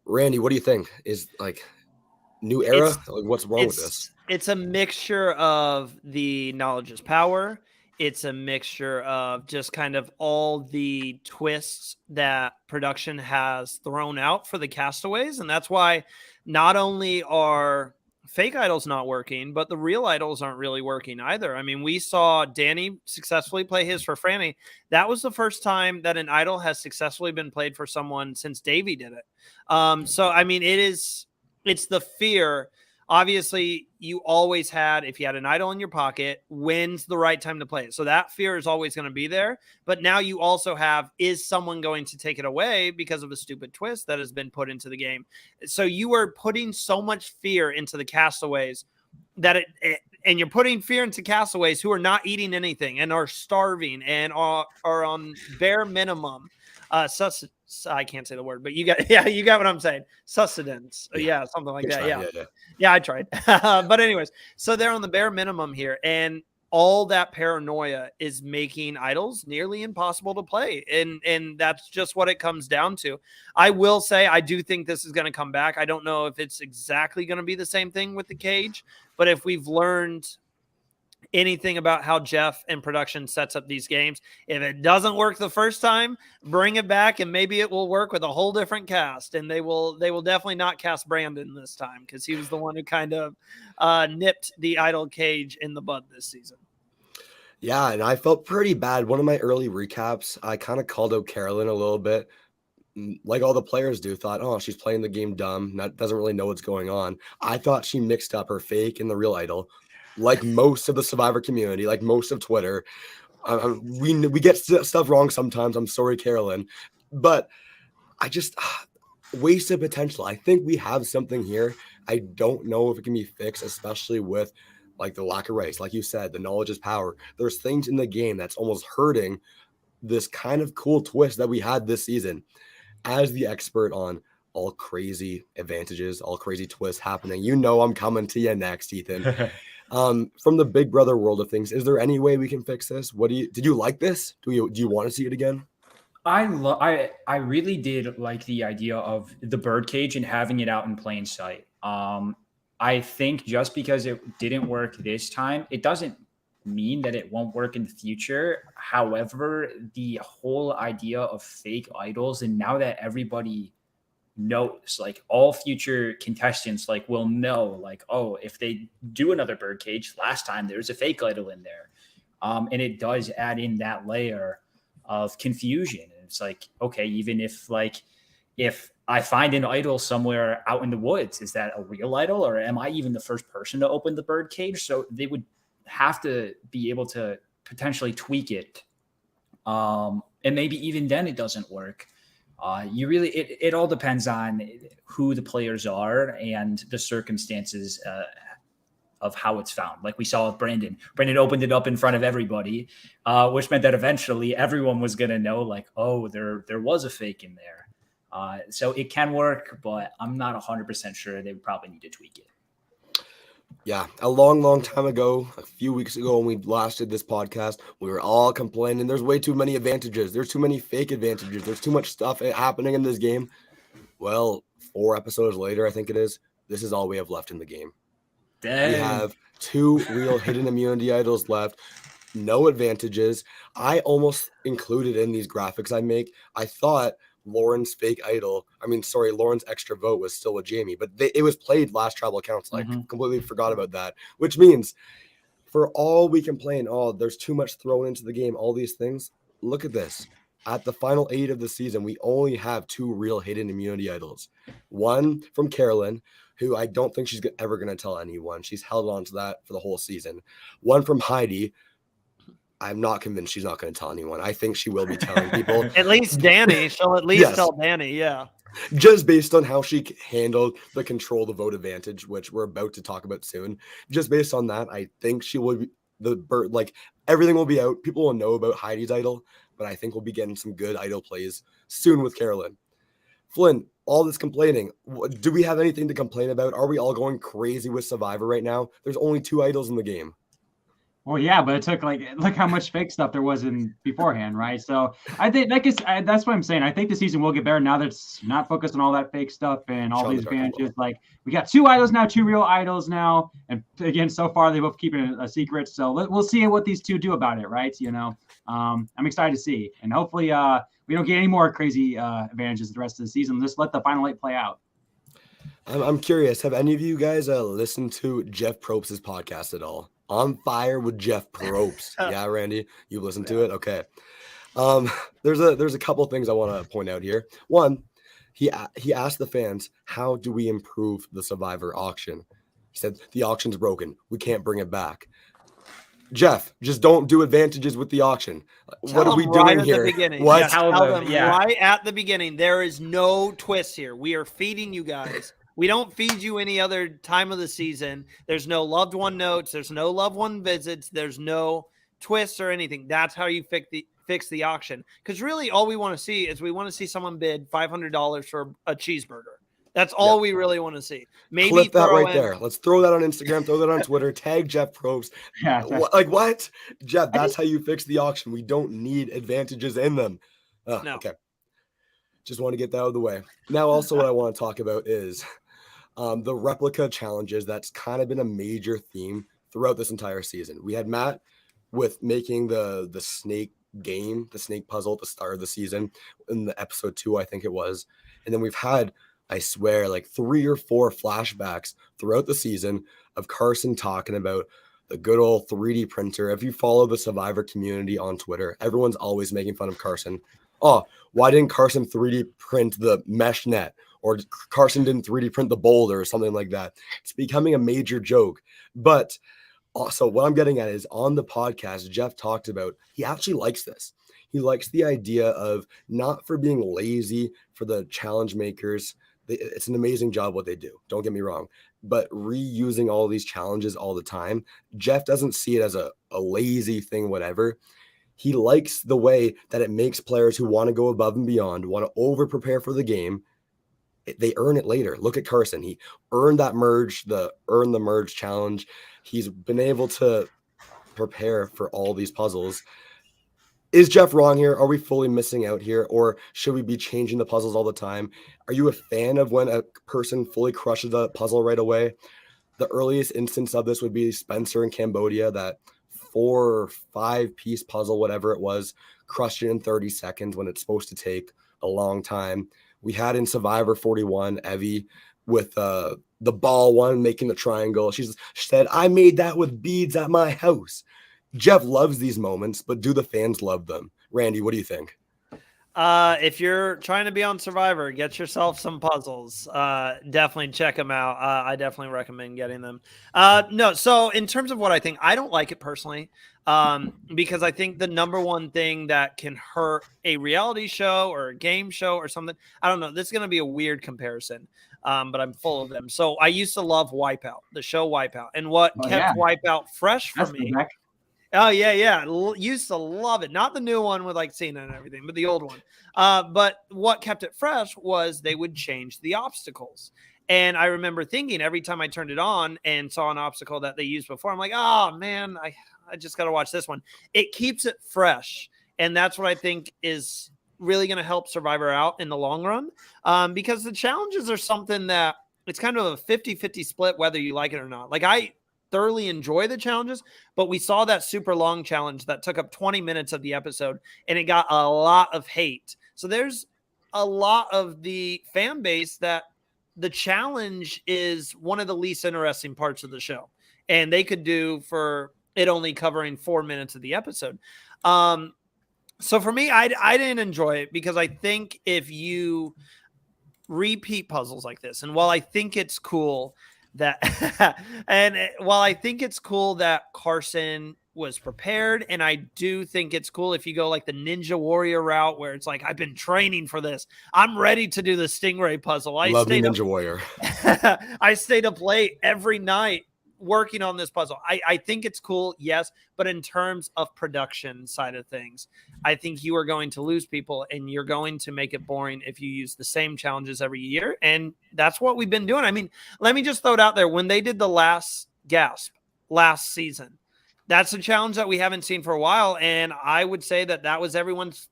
[SPEAKER 1] Randy, what do you think? Is new era? What's wrong with this?
[SPEAKER 4] It's a mixture of the knowledge is power. It's a mixture of just kind of all the twists that production has thrown out for the castaways. And that's why not only are fake idols not working, but the real idols aren't really working either. I mean, we saw Danny successfully play his for Franny. That was the first time that an idol has successfully been played for someone since Davey did it. So, I mean, it's the fear. Obviously, you always had, if you had an idol in your pocket, when's the right time to play it? So that fear is always going to be there. But now you also have, is someone going to take it away because of a stupid twist that has been put into the game? So you are putting so much fear into the castaways that and you're putting fear into castaways who are not eating anything and are starving and are on bare minimum. I can't say the word, but you got what I'm saying. Sustenance. Yeah, something like that. Yeah, I tried. But anyways, so they're on the bare minimum here. And all that paranoia is making idols nearly impossible to play. And that's just what it comes down to. I will say, I do think this is going to come back. I don't know if it's exactly going to be the same thing with the cage, but if we've learned anything about how Jeff and production sets up these games, if it doesn't work the first time, bring it back and maybe it will work with a whole different cast. And they will definitely not cast Brandon this time because he was the one who kind of nipped the idol cage in the bud this season.
[SPEAKER 1] Yeah, and I felt pretty bad. One of my early recaps, I kind of called out Carolyn a little bit, like all the players do. Thought, oh, she's playing the game dumb, doesn't really know what's going on. I thought she mixed up her fake and the real idol. Like most of the Survivor community, like most of Twitter, we get stuff wrong sometimes. I'm sorry, Carolyn, but I just wasted potential. I think we have something here. I don't know if it can be fixed, especially with like the lack of race. Like you said, the knowledge is power. There's things in the game that's almost hurting this kind of cool twist that we had this season. As the expert on all crazy advantages, all crazy twists happening, you know I'm coming to you next, Ethan. From the Big Brother world of things, is there any way we can fix this? Did you like this? Do you want to see it again?
[SPEAKER 3] I really did like the idea of the birdcage and having it out in plain sight. I think just because it didn't work this time, it doesn't mean that it won't work in the future. However, the whole idea of fake idols, and now that everybody knows, like all future contestants like will know, like, oh, if they do another birdcage, last time there's a fake idol in there. And it does add in that layer of confusion. And it's like, okay, even if I find an idol somewhere out in the woods, is that a real idol, or am I even the first person to open the birdcage? So they would have to be able to potentially tweak it. And maybe even then it doesn't work. It all depends on who the players are and the circumstances of how it's found. Like we saw with Brandon. Brandon opened it up in front of everybody, which meant that eventually everyone was going to know, like, oh, there was a fake in there. So it can work, but I'm not 100% sure. They would probably need to tweak it.
[SPEAKER 1] Yeah, a long time ago, a few weeks ago when we last did this podcast, we were all complaining there's way too many advantages. There's too many fake advantages. There's too much stuff happening in this game. Well, 4 episodes later, I think it is, this is all we have left in the game.
[SPEAKER 3] Dang.
[SPEAKER 1] We have 2 real hidden immunity idols left. No advantages. I almost included in these graphics I make, I thought Lauren's Lauren's extra vote was still with Jamie, but it was played last Tribal Council. I completely forgot about that, which means for all we complain, oh, there's too much thrown into the game, all these things. Look at this. At the final 8 of the season, we only have 2 real hidden immunity idols. One from Carolyn, who I don't think she's ever going to tell anyone. She's held on to that for the whole season. One from Heidi. I'm not convinced she's not going to tell anyone. I think she will be telling people.
[SPEAKER 4] At least Danny. She'll at least tell Danny, yeah.
[SPEAKER 1] Just based on how she handled the control the vote advantage, which we're about to talk about soon. Just based on that, I think she will be everything will be out. People will know about Heidi's idol, but I think we'll be getting some good idol plays soon with Carolyn. Flynn, all this complaining, do we have anything to complain about? Are we all going crazy with Survivor right now? There's only 2 idols in the game.
[SPEAKER 2] Well, yeah, but it took look how much fake stuff there was in beforehand, right? So I think that's what I'm saying. I think the season will get better now that it's not focused on all that fake stuff and all these advantages. Like we got 2 idols now, 2 real idols now, and again, so far they both keeping it a secret. So we'll see what these 2 do about it, right? I'm excited to see, and hopefully we don't get any more crazy advantages the rest of the season. Just let the final 8 play out.
[SPEAKER 1] I'm curious. Have any of you guys listened to Jeff Probst's podcast at all? On Fire with Jeff Probst. Yeah, Randy, you listened to it? Okay. There's a couple things I want to point out here. One, he asked the fans, how do we improve the Survivor auction? He said, the auction's broken. We can't bring it back. Jeff, just don't do advantages with the auction. What are we doing here?
[SPEAKER 4] What? Tell them right at the beginning. There is no twist here. We are feeding you guys. We don't feed you any other time of the season. There's no loved one notes. There's no loved one visits. There's no twists or anything. That's how you fix the auction. Because really all we want to see is we want to see someone bid $500 for a cheeseburger. That's all we really want to see. Maybe
[SPEAKER 1] clip that right there. Let's throw that on Instagram, throw that on Twitter, tag Jeff Probst. Yeah, what? Jeff, that's how you fix the auction. We don't need advantages in them. No. Okay. Just want to get that out of the way. Now, also what I want to talk about is the replica challenges. That's kind of been a major theme throughout this entire season. We had Matt with making the snake game, the snake puzzle at the start of the season in the episode 2, I think it was. And then we've had, I swear, like 3 or 4 flashbacks throughout the season of Carson talking about the good old 3D printer. If you follow the Survivor community on Twitter, everyone's always making fun of Carson. Oh, why didn't Carson 3D print the mesh net? Or Carson didn't 3D print the boulder or something like that. It's becoming a major joke. But also what I'm getting at is on the podcast, Jeff talked about, he actually likes this. He likes the idea of not for being lazy for the challenge makers, it's an amazing job what they do. Don't get me wrong. But reusing all these challenges all the time, Jeff doesn't see it as a lazy thing, whatever. He likes the way that it makes players who want to go above and beyond, want to over prepare for the game. They earn it later. Look at Carson. He earned that merge, earn the merge challenge. He's been able to prepare for all these puzzles. Is Jeff wrong here? Are we fully missing out here? Or should we be changing the puzzles all the time? Are you a fan of when a person fully crushes a puzzle right away? The earliest instance of this would be Spencer in Cambodia, that 4 or 5 piece puzzle, whatever it was, crushed it in 30 seconds when it's supposed to take a long time. We had in Survivor 41, Evie with the ball one making the triangle. She said, I made that with beads at my house. Jeff loves these moments, but do the fans love them? Randy, what do you think?
[SPEAKER 4] If you're trying to be on Survivor, get yourself some puzzles. Definitely check them out. I definitely recommend getting them. No, so in terms of what I think, I don't like it personally, because I think the number one thing that can hurt a reality show or a game show or something, I don't know, this is going to be a weird comparison, but I'm full of them. So I used to love Wipeout, the show Wipeout, and what kept Wipeout fresh for me. Oh, yeah. Used to love it. Not the new one with like Cena and everything, but the old one. But what kept it fresh was they would change the obstacles. And I remember thinking every time I turned it on and saw an obstacle that they used before, I'm like, oh, man, I just got to watch this one. It keeps it fresh. And that's what I think is really going to help Survivor out in the long run, because the challenges are something that it's kind of a 50-50 split, whether you like it or not. Like I thoroughly enjoy the challenges, but we saw that super long challenge that took up 20 minutes of the episode and it got a lot of hate. So there's a lot of the fan base that the challenge is one of the least interesting parts of the show, and they could do for it only covering 4 minutes of the episode. So for me, I didn't enjoy it because I think if you repeat puzzles like this, and while I think it's cool that Carson was prepared, and I do think it's cool if you go like the Ninja Warrior route where it's like, I've been training for this, I'm ready to do the Stingray puzzle.
[SPEAKER 1] Love the Ninja Warrior.
[SPEAKER 4] I stayed up late every night working on this puzzle. I think it's cool, yes, but in terms of production side of things, I think you are going to lose people and you're going to make it boring if you use the same challenges every year. And that's what we've been doing. I mean, let me just throw it out there. When they did the last season, that's a challenge that we haven't seen for a while. And I would say that was everyone's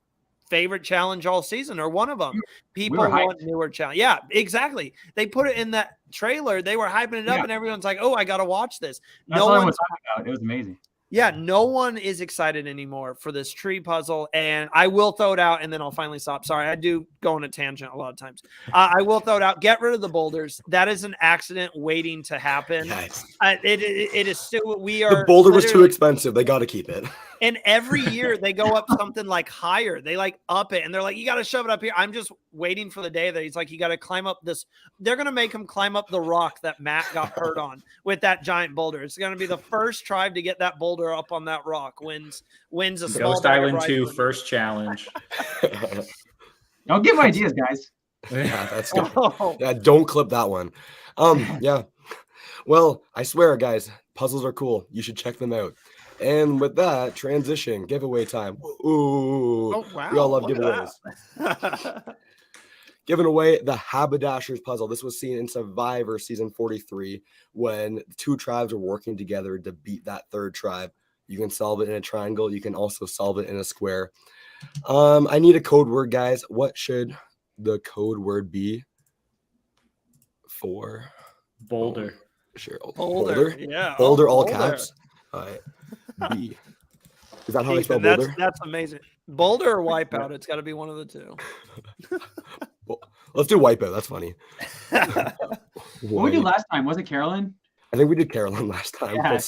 [SPEAKER 4] favorite challenge all season, or one of them. People want newer challenge. Yeah, exactly. They put it in that trailer. They were hyping it up, and everyone's like, "Oh, I got to watch this."
[SPEAKER 2] That's what I was talking about. It was amazing.
[SPEAKER 4] Yeah, no one is excited anymore for this tree puzzle, and I will throw it out, and then I'll finally stop. Sorry, I do go on a tangent a lot of times. I will throw it out. Get rid of the boulders. That is an accident waiting to happen.
[SPEAKER 1] Yes.
[SPEAKER 4] It is still. We are.
[SPEAKER 1] The boulder was too expensive. They got to keep it.
[SPEAKER 4] And every year they go up something like higher. They like up it, and they're like, you got to shove it up here. I'm just waiting for the day that he's like, you got to climb up this. They're going to make him climb up the rock that Matt got hurt on with that giant boulder. It's going to be the first tribe to get that boulder up on that rock wins a small
[SPEAKER 3] Ghost Island 2 first challenge.
[SPEAKER 2] Don't give ideas, guys.
[SPEAKER 1] Yeah, that's good. Yeah, don't clip that one. Yeah. Well, I swear, guys, puzzles are cool. You should check them out. And with that, transition, giveaway time. Ooh,
[SPEAKER 4] oh, wow.
[SPEAKER 1] We all love giveaways. Giving away the Haberdashers puzzle. This was seen in Survivor season 43 when 2 tribes were working together to beat that 3rd tribe. You can solve it in a triangle. You can also solve it in a square. I need a code word, guys. What should the code word be for
[SPEAKER 3] boulder?
[SPEAKER 1] Sure.
[SPEAKER 4] Boulder. Yeah.
[SPEAKER 1] Boulder, all caps. All right. B. Is that how I spell boulder?
[SPEAKER 4] That's amazing. Boulder or Wipeout? It's got to be one of the two.
[SPEAKER 1] Well, let's do Wipeout. That's funny.
[SPEAKER 2] What we did last time? Was it Carolyn?
[SPEAKER 1] I think we did Carolyn last time.
[SPEAKER 2] Yeah.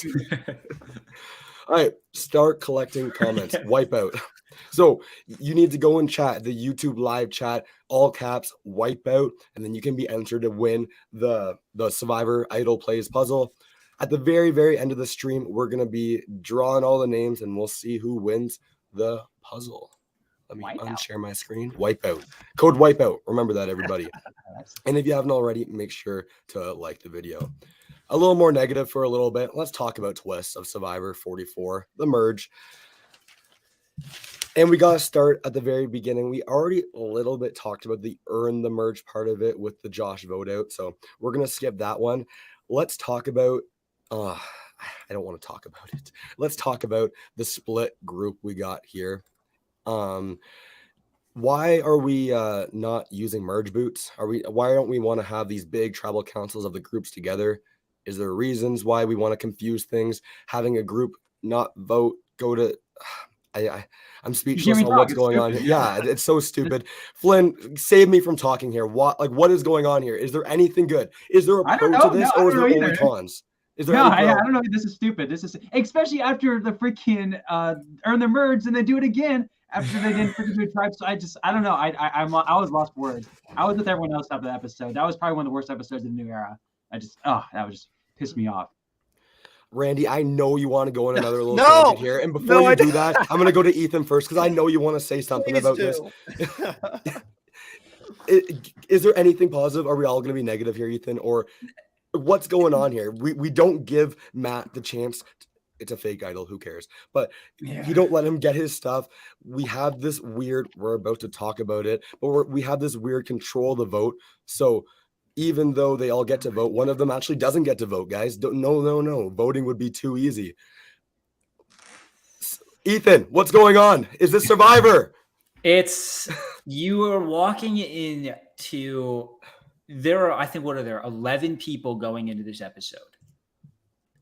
[SPEAKER 1] All right. Start collecting comments. Wipeout. So you need to go and chat, the YouTube live chat, all caps, Wipeout, and then you can be entered to win the Survivor Idol Plays puzzle. At the very, very end of the stream, we're going to be drawing all the names, and we'll see who wins the puzzle. Let me unshare my screen. Wipeout. Code Wipeout. Remember that, everybody. And if you haven't already, make sure to like the video. A little more negative for a little bit. Let's talk about twists of Survivor 44, the merge. And we got to start at the very beginning. We already a little bit talked about the earn the merge part of it with the Josh vote out. So we're going to skip that one. Let's talk about, I don't want to talk about it. Let's talk about the split group we got here. Why are we not using merge boots? Why don't we want to have these big tribal councils of the groups together? Is there reasons why we want to confuse things? Having a group not vote, go to I'm speechless on what's going on here. Yeah, it's so stupid. Flynn, save me from talking here. What is going on here? Is there anything good? Is there a pro to this, or is there only cons? Is there
[SPEAKER 2] I don't know. This is stupid. This is especially after the freaking earn the merge and they do it again after they didn't freaking do tribes. So I don't know. I was lost for words. I was with everyone else after the episode. That was probably one of the worst episodes in the new era. That was just pissed me off. Randy,
[SPEAKER 1] I know you want to go on another little tangent here. And before you do that, I'm going to go to Ethan first because I know you want to say something about this. Is there anything positive? Are we all going to be negative here, Ethan? Or what's going on here? We don't give Matt the chance. It's a fake idol. Who cares? But you don't let him get his stuff. We have this weird, we're about to talk about it, but we have this weird control of the vote. So even though they all get to vote, one of them actually doesn't get to vote, guys. No. Voting would be too easy. Ethan, what's going on? Is this Survivor?
[SPEAKER 3] You are walking into, I think, what are there? 11 people going into this episode.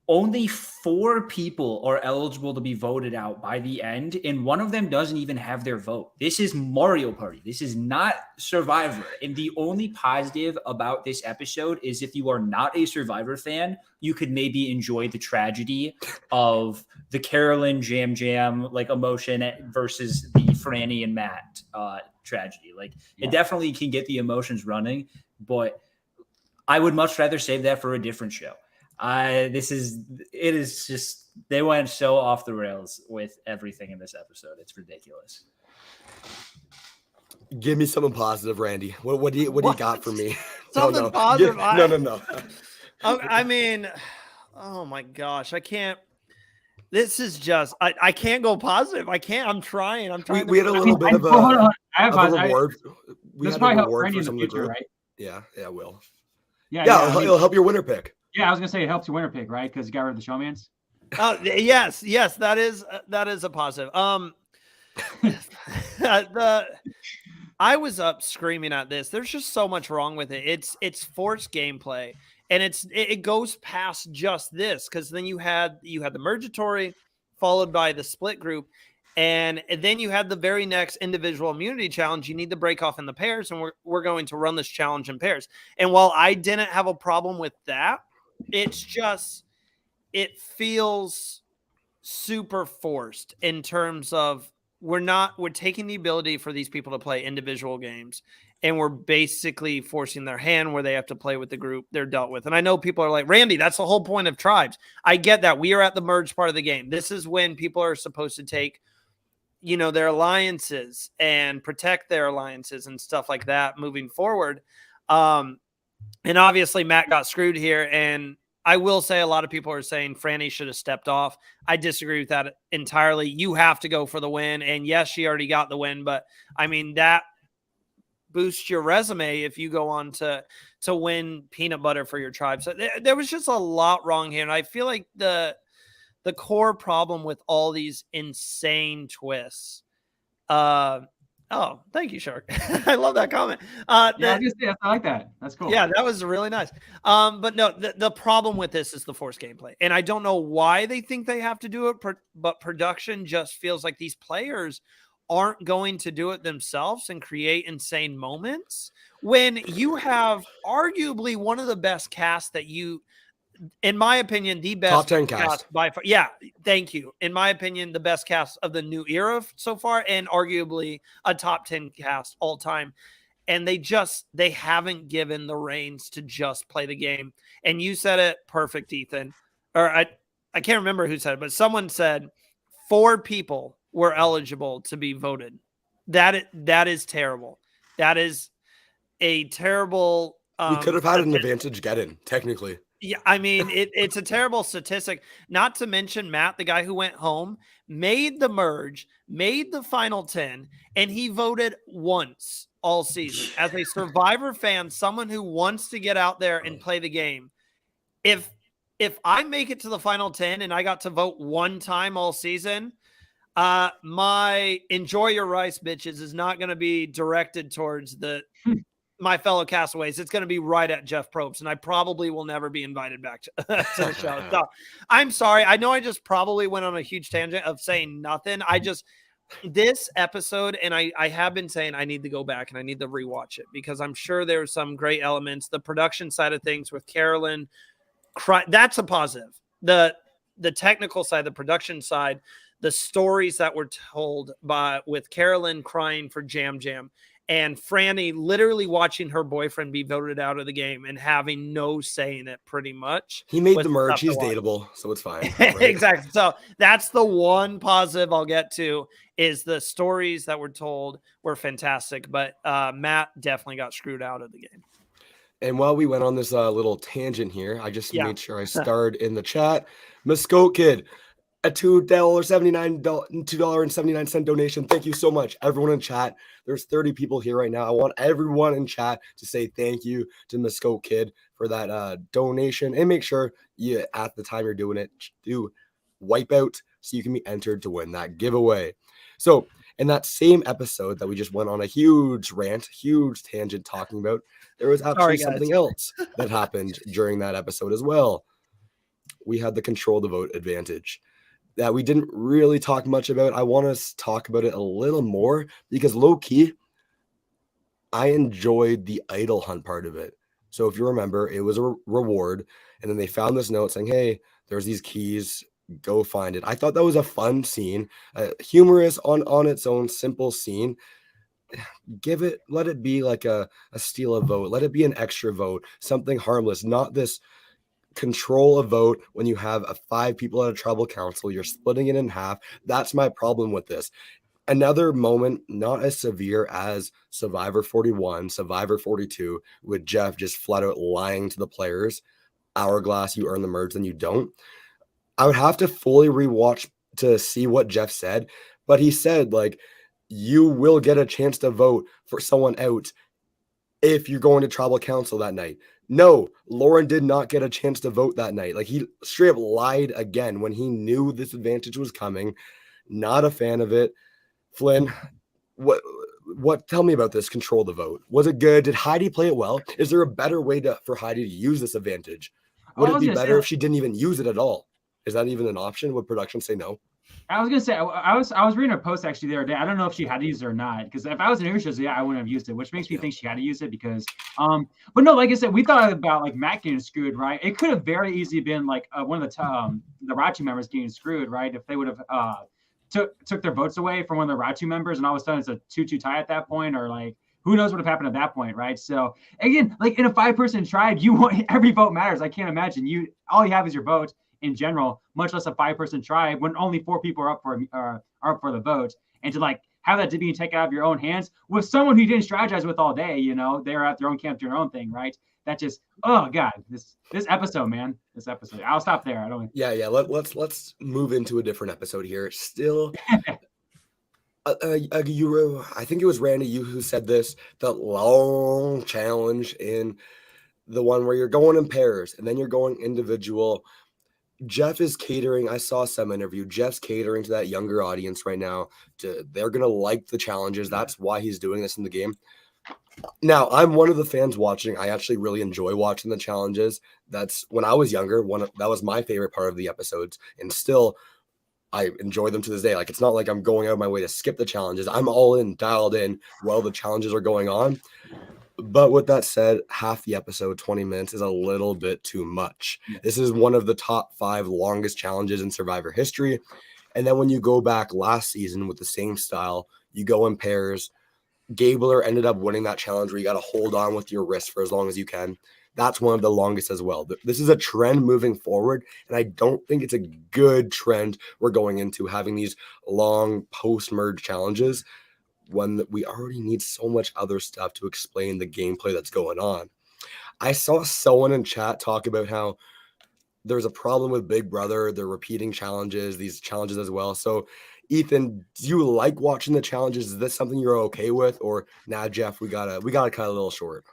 [SPEAKER 3] Only 4 people are eligible to be voted out by the end, and one of them doesn't even have their vote. This is Mario Party. This is not Survivor. And the only positive about this episode is if you are not a Survivor fan, you could maybe enjoy the tragedy of the Carolyn Jam like emotion versus the Franny and Matt tragedy. Like it definitely can get the emotions running, but I would much rather save that for a different show. It is just, they went so off the rails with everything in this episode. It's ridiculous.
[SPEAKER 1] Give me something positive, Randy. What do you got for me?
[SPEAKER 4] Something positive.
[SPEAKER 1] No.
[SPEAKER 4] I mean, oh my gosh, I can't. This is just, I can't go positive. I can't. I'm trying.
[SPEAKER 1] We had a little bit of a reward.
[SPEAKER 2] We had a reward for some of the group, right?
[SPEAKER 1] Yeah, will.
[SPEAKER 2] Yeah,
[SPEAKER 1] it'll help your winner pick.
[SPEAKER 2] Yeah, I was gonna say it helps your winner pick, right? Because you got rid of the showmans.
[SPEAKER 4] Oh yes, that is a positive. I was up screaming at this. There's just so much wrong with it. It's forced gameplay, and it goes past just this because then you had the mergatory followed by the split group, and then you had the very next individual immunity challenge. You need to break off in the pairs, and we're going to run this challenge in pairs. And while I didn't have a problem with that, it's just, it feels super forced in terms of we're taking the ability for these people to play individual games and we're basically forcing their hand where they have to play with the group they're dealt with. And I know people are like, Randy, that's the whole point of tribes. I get that. We are at the merge part of the game. This is when people are supposed to take, their alliances and protect their alliances and stuff like that moving forward. And obviously Matt got screwed here. And I will say a lot of people are saying Franny should have stepped off. I disagree with that entirely. You have to go for the win. And yes, she already got the win, but I mean, that boosts your resume if you go on to win peanut butter for your tribe. So there was just a lot wrong here. And I feel like the core problem with all these insane twists, oh, thank you, Shark. I love that comment.
[SPEAKER 2] I like that. That's cool.
[SPEAKER 4] Yeah, that was really nice. But no, the problem with this is the forced gameplay. And I don't know why they think they have to do it, but production just feels like these players aren't going to do it themselves and create insane moments when you have arguably one of the best casts that in my opinion, the best
[SPEAKER 1] top 10 cast
[SPEAKER 4] by far. Yeah, thank you. In my opinion, the best cast of the new era so far, and arguably a top 10 cast all time. And they haven't given the reins to just play the game. And you said it perfect, Ethan. Or I can't remember who said it, but someone said 4 people were eligible to be voted. That is terrible. That is a terrible.
[SPEAKER 1] We could have had an
[SPEAKER 4] statistic.
[SPEAKER 1] advantage getting, technically.
[SPEAKER 4] Yeah, I mean, it's a terrible statistic. Not to mention Matt, the guy who went home, made the merge, made the final 10, and he voted once all season. As a Survivor fan, someone who wants to get out there and play the game, if I make it to the final 10 and I got to vote one time all season, my enjoy your rice bitches is not going to be directed towards my fellow castaways. It's going to be right at Jeff Probst, and I probably will never be invited back to the show. So I'm sorry. I know I just probably went on a huge tangent of saying nothing. This episode, and I have been saying I need to go back and I need to rewatch it because I'm sure there's some great elements. The production side of things with Carolyn, that's a positive. The technical side, the production side, the stories that were told with Carolyn crying for Jam Jam, and Franny literally watching her boyfriend be voted out of the game and having no say in it pretty much.
[SPEAKER 1] He made the merge. He's dateable, so it's fine. Right?
[SPEAKER 4] Exactly. So that's the one positive I'll get to is the stories that were told were fantastic. But Matt definitely got screwed out of the game.
[SPEAKER 1] And while we went on this little tangent here, I just made sure I starred in the chat. Muskoke Kid, a $2.79 donation. Thank you so much, everyone in chat. There's 30 people here right now. I want everyone in chat to say thank you to Muskoke Kid for that donation, and make sure you, at the time you're doing it, do wipe out so you can be entered to win that giveaway. So in that same episode that we just went on a huge rant, huge tangent talking about, there was actually something else that happened during that episode as well. We had the control the vote advantage that we didn't really talk much about. I want to talk about it a little more because low-key, I enjoyed the idol hunt part of it. So if you remember, it was a reward, and then they found this note saying, hey, there's these keys, go find it. I thought that was a fun scene, humorous on its own, simple scene. Let it be like a steal a vote. Let it be an extra vote, something harmless, not this control a vote when you have 5 people at a tribal council. You're splitting it in half. That's my problem with this. Another moment, not as severe as Survivor 41, Survivor 42, with Jeff just flat out lying to the players. Hourglass, you earn the merge, then you don't. I would have to fully rewatch to see what Jeff said, but he said, like, you will get a chance to vote for someone out if you're going to tribal council that night. No, Lauren did not get a chance to vote that night. Like, he straight up lied again when he knew this advantage was coming. Not a fan of it. Flynn, what? Tell me about this control the vote. Was it good? Did Heidi play it well? Is there a better way for Heidi to use this advantage? Would it be better if she didn't even use it at all? Is that even an option? Would production say no?
[SPEAKER 2] I was gonna say I was reading a post actually the other day. I don't know if she had to use it or not, because if I was in her shoes, I wouldn't have used it, which makes me think she had to use it because but no, like I said, we thought about like Matt getting screwed, right? It could have very easily been like one of the Ratu members getting screwed, right? If they would have took their votes away from one of the Ratu members, and all of a sudden it's a 2-2 tie at that point, or like who knows what would have happened at that point, right? So again, like in a 5-person tribe, you want every vote matters. I can't imagine all you have is your vote in general, much less a 5-person tribe when only 4 people are up for the vote, and to like have that to be taken out of your own hands with someone who you didn't strategize with all day. They're at their own camp doing their own thing, right? That just, oh god, this episode, man, this episode. I'll stop there. I don't.
[SPEAKER 1] Yeah. Let's move into a different episode here. Still, I think it was Randy you who said this. The long challenge in the one where you're going in pairs and then you're going individual. Jeff is catering. I saw some interview. Jeff's catering to that younger audience right now. They're going to like the challenges. That's why he's doing this in the game. Now, I'm one of the fans watching. I actually really enjoy watching the challenges. That's when I was younger. That was my favorite part of the episodes. And still, I enjoy them to this day. Like, it's not like I'm going out of my way to skip the challenges. I'm all in, dialed in while the challenges are going on. But with that said, half the episode, 20 minutes, is a little bit too much. This is one of the top 5 longest challenges in Survivor history. And then when you go back last season with the same style, you go in pairs. Gabler ended up winning that challenge where you got to hold on with your wrist for as long as you can. That's one of the longest as well. This is a trend moving forward, and I don't think it's a good trend we're going into, having these long post-merge challenges. when we already need so much other stuff to explain the gameplay that's going on. I saw someone in chat talk about how there's a problem with Big Brother. They're repeating these challenges as well. So, Ethan, do you like watching the challenges? Is this something you're okay with, or nah, Jeff, we gotta cut a little short?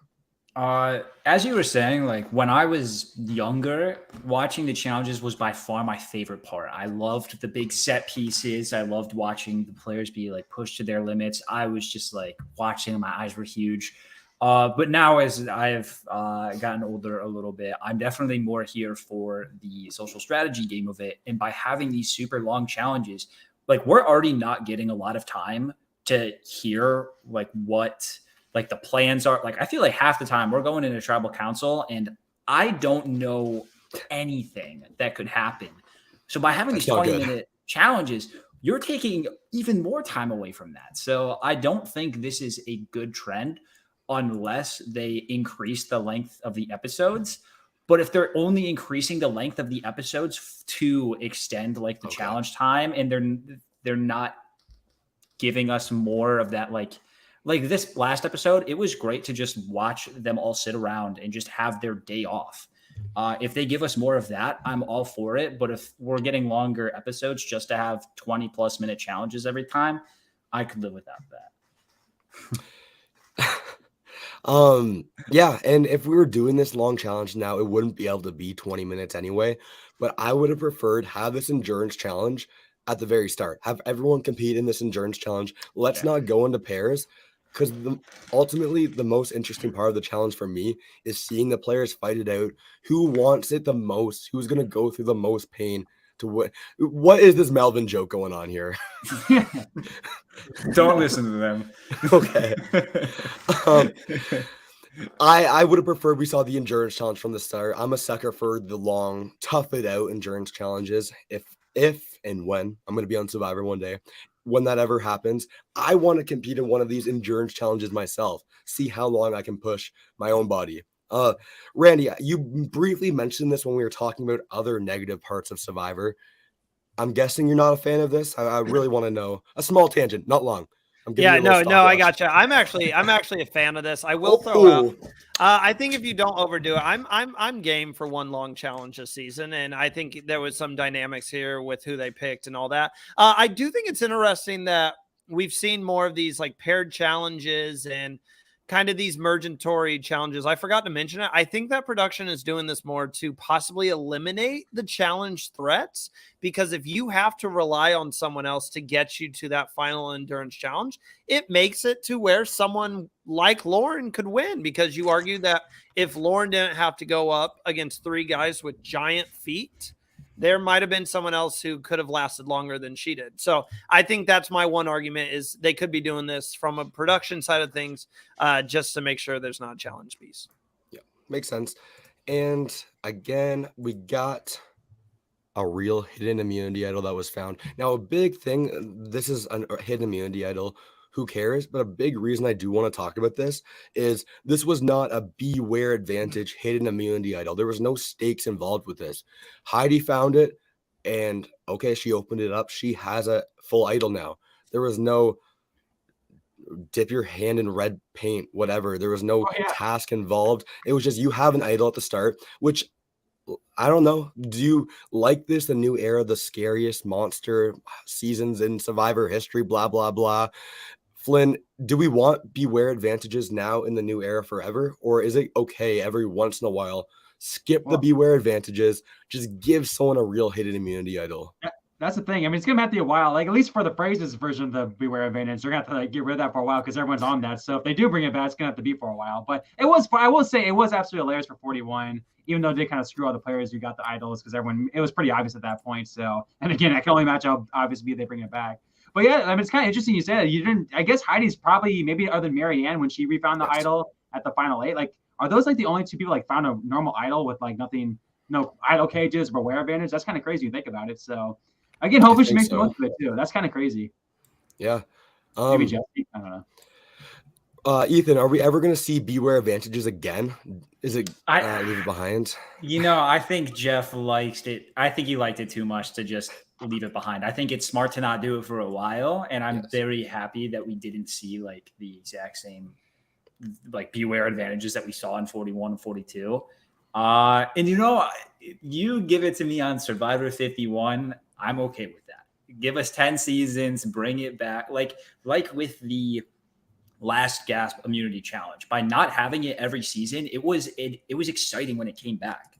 [SPEAKER 3] As you were saying, like when I was younger, watching the challenges was by far my favorite part. I loved the big set pieces. I loved watching the players be like pushed to their limits. I was just like watching, my eyes were huge. But now as I've gotten older a little bit, I'm definitely more here for the social strategy game of it. And by having these super long challenges, like we're already not getting a lot of time to hear like what like the plans are. Like I feel like half the time we're going into tribal council and I don't know anything that could happen. So by having these 20-minute challenges, you're taking even more time away from that. So I don't think this is a good trend unless they increase the length of the episodes. But if they're only increasing the length of the episodes to extend like the challenge time, and they're not giving us more of that, like this last episode, it was great to just watch them all sit around and just have their day off. If they give us more of that, I'm all for it. But if we're getting longer episodes just to have 20+ minute challenges every time, I could live without that.
[SPEAKER 1] Yeah, and if we were doing this long challenge now, it wouldn't be able to be 20 minutes anyway. But I would have preferred have this endurance challenge at the very start. Have everyone compete in this endurance challenge. Let's not go into pairs, because ultimately the most interesting part of the challenge for me is seeing the players fight it out. Who wants it the most? Who's going to go through the most pain to win? What is this Melvin joke going on here?
[SPEAKER 3] Don't listen to them.
[SPEAKER 1] Okay. I would have preferred we saw the endurance challenge from the start. I'm a sucker for the long, tough it out endurance challenges. If and when I'm going to be on Survivor one day, when that ever happens, I want to compete in one of these endurance challenges myself, see how long I can push my own body. Randy, you briefly mentioned this when we were talking about other negative parts of Survivor. I'm guessing you're not a fan of this. I really want to know. A small tangent, not long.
[SPEAKER 4] Yeah, no, I gotcha. I'm actually a fan of this. I will throw out. I think if you don't overdo it, I'm game for one long challenge this season, and I think there was some dynamics here with who they picked and all that. I do think it's interesting that we've seen more of these like paired challenges and kind of these mergatory challenges. I forgot to mention it. I think that production is doing this more to possibly eliminate the challenge threats, because if you have to rely on someone else to get you to that final endurance challenge, it makes it to where someone like Lauren could win, because you argue that if Lauren didn't have to go up against 3 guys with giant feet, there might have been someone else who could have lasted longer than she did. So I think that's my one argument, is they could be doing this from a production side of things, just to make sure there's not a challenge piece.
[SPEAKER 1] Yeah, makes sense. And again, we got a real hidden immunity idol that was found. Now, a big thing, this is a hidden immunity idol. Who cares? But a big reason I do want to talk about this is this was not a beware advantage hidden immunity idol. There was no stakes involved with this. Heidi found it, and okay, she opened it up. She has a full idol now. There was no dip your hand in red paint, whatever. There was no task involved. It was just you have an idol at the start, which I don't know. Do you like this? The new era, the scariest monster seasons in Survivor history, blah, blah, blah. Flynn, do we want beware advantages now in the new era forever? Or is it okay every once in a while, skip the beware advantages, just give someone a real hidden immunity idol?
[SPEAKER 2] That's the thing. I mean, it's going to have to be a while. Like, at least for the phrases version of the beware advantage, they're going to have to like, get rid of that for a while, because everyone's on that. So if they do bring it back, it's going to have to be for a while. But it was, I will say, it was absolutely hilarious for 41, even though they kind of screw all the players who got the idols, because it was pretty obvious at that point. So, and again, I can only imagine how obvious they bring it back. But yeah, I mean, it's kind of interesting you said that. You didn't, I guess Heidi's probably, maybe other than Marianne, when she refound the idol at the final 8, like, are those like the only 2 people like found a normal idol with like nothing, no idol cages, but beware advantage? That's kind of crazy to think about it. So again, hopefully she makes the most of it too. That's kind of crazy.
[SPEAKER 1] Yeah.
[SPEAKER 2] Maybe Jesse, I don't know.
[SPEAKER 1] Ethan, are we ever going to see beware advantages again? Is it leave it behind?
[SPEAKER 3] You know, I think Jeff liked it. I think he liked it too much to just leave it behind. I think it's smart to not do it for a while, and I'm
[SPEAKER 1] Yes.
[SPEAKER 3] very happy that we didn't see like the exact same like beware advantages that we saw in 41 and 42. And you give it to me on Survivor 51, I'm okay with that. Give us 10 seasons, bring it back, like with the last gasp immunity challenge. By not having it every season, it was exciting when it came back.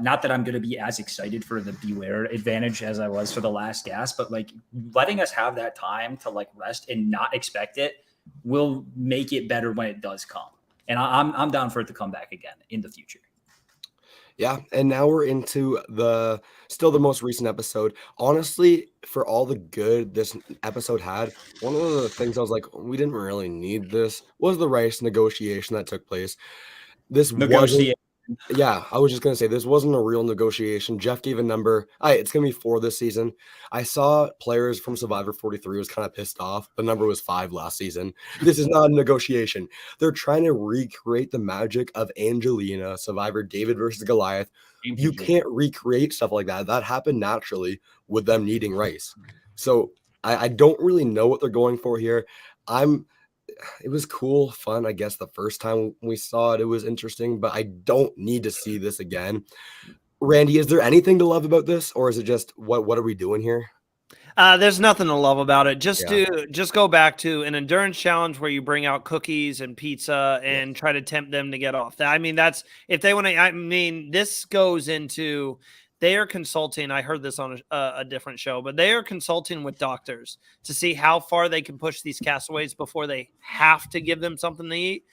[SPEAKER 3] Not that I'm going to be as excited for the beware advantage as I was for the last gasp, but like letting us have that time to like rest and not expect it will make it better when it does come. And I'm down for it to come back again in the future.
[SPEAKER 1] Yeah, and now we're into the most recent episode. Honestly, for all the good this episode had, one of the things I was like, we didn't really need this was the rice negotiation that took place. This wasn't.
[SPEAKER 3] Negotiate.
[SPEAKER 1] Yeah, I was just gonna say this wasn't a real negotiation. Jeff gave a number. It's gonna be 4 this season. I saw players from Survivor 43 was kind of pissed off. The number was 5 last season. This is not a negotiation. They're trying to recreate the magic of Angelina, Survivor David versus Goliath. You can't recreate stuff like that. That happened naturally with them needing rice. So I don't really know what they're going for here. It was cool, fun. I guess the first time we saw it, it was interesting, but I don't need to see this again. Randy, is there anything to love about this, or is it just what are we doing here?
[SPEAKER 4] There's nothing to love about it. Just
[SPEAKER 1] Yeah.
[SPEAKER 4] go back to an endurance challenge where you bring out cookies and pizza and try to tempt them to get off. I mean, that's if they want to. I mean, this goes into they are consulting. I heard this on a different show, but they are consulting with doctors to see how far they can push these castaways before they have to give them something to eat.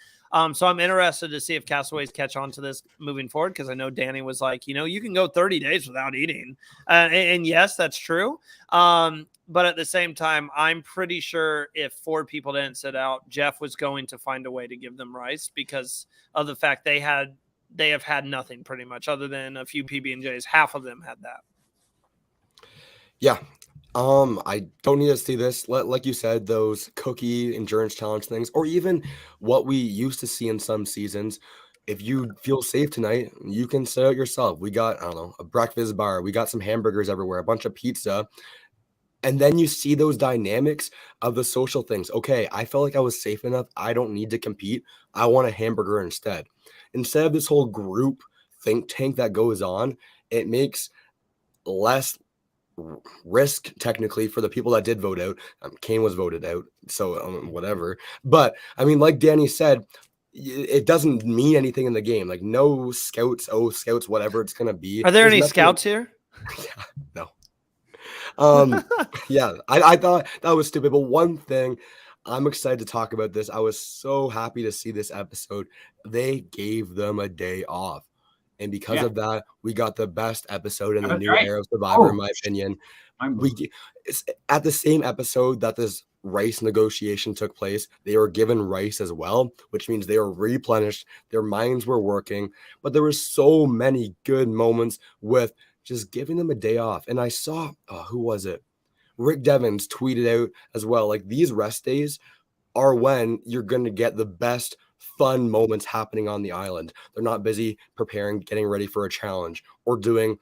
[SPEAKER 4] So I'm interested to see if castaways catch on to this moving forward, because I know Danny was like, you can go 30 days without eating. And yes, that's true. But at the same time, I'm pretty sure if 4 people didn't sit out, Jeff was going to find a way to give them rice because of the fact they have had nothing pretty much other than a few PB&Js. Half of them had that.
[SPEAKER 1] Yeah. I don't need to see this. Like you said, those cookie endurance challenge things, or even what we used to see in some seasons. If you feel safe tonight, you can sit out yourself. We got, I don't know, a breakfast bar. We got some hamburgers everywhere, a bunch of pizza. And then you see those dynamics of the social things. Okay, I felt like I was safe enough. I don't need to compete. I want a hamburger instead. Instead of this whole group think tank that goes on, it makes less risk technically for the people that did vote out. Kane was voted out, so whatever. But I mean, like Danny said, it doesn't mean anything in the game. Like no scouts, whatever it's gonna be.
[SPEAKER 4] Are there
[SPEAKER 1] There's
[SPEAKER 4] any
[SPEAKER 1] nothing-
[SPEAKER 4] scouts here?
[SPEAKER 1] Yeah, no. Yeah, I thought that was stupid. But one thing, I'm excited to talk about this. I was so happy to see this episode. They gave them a day off. And because of that, we got the best episode in the new era of Survivor, in my opinion. It's at the same episode that this rice negotiation took place. They were given rice as well, which means they were replenished. Their minds were working. But there were so many good moments with just giving them a day off. And I saw, who was it? Rick Devens tweeted out as well, like these rest days are when you're going to get the best fun moments happening on the island. They're not busy preparing, getting ready for a challenge or doing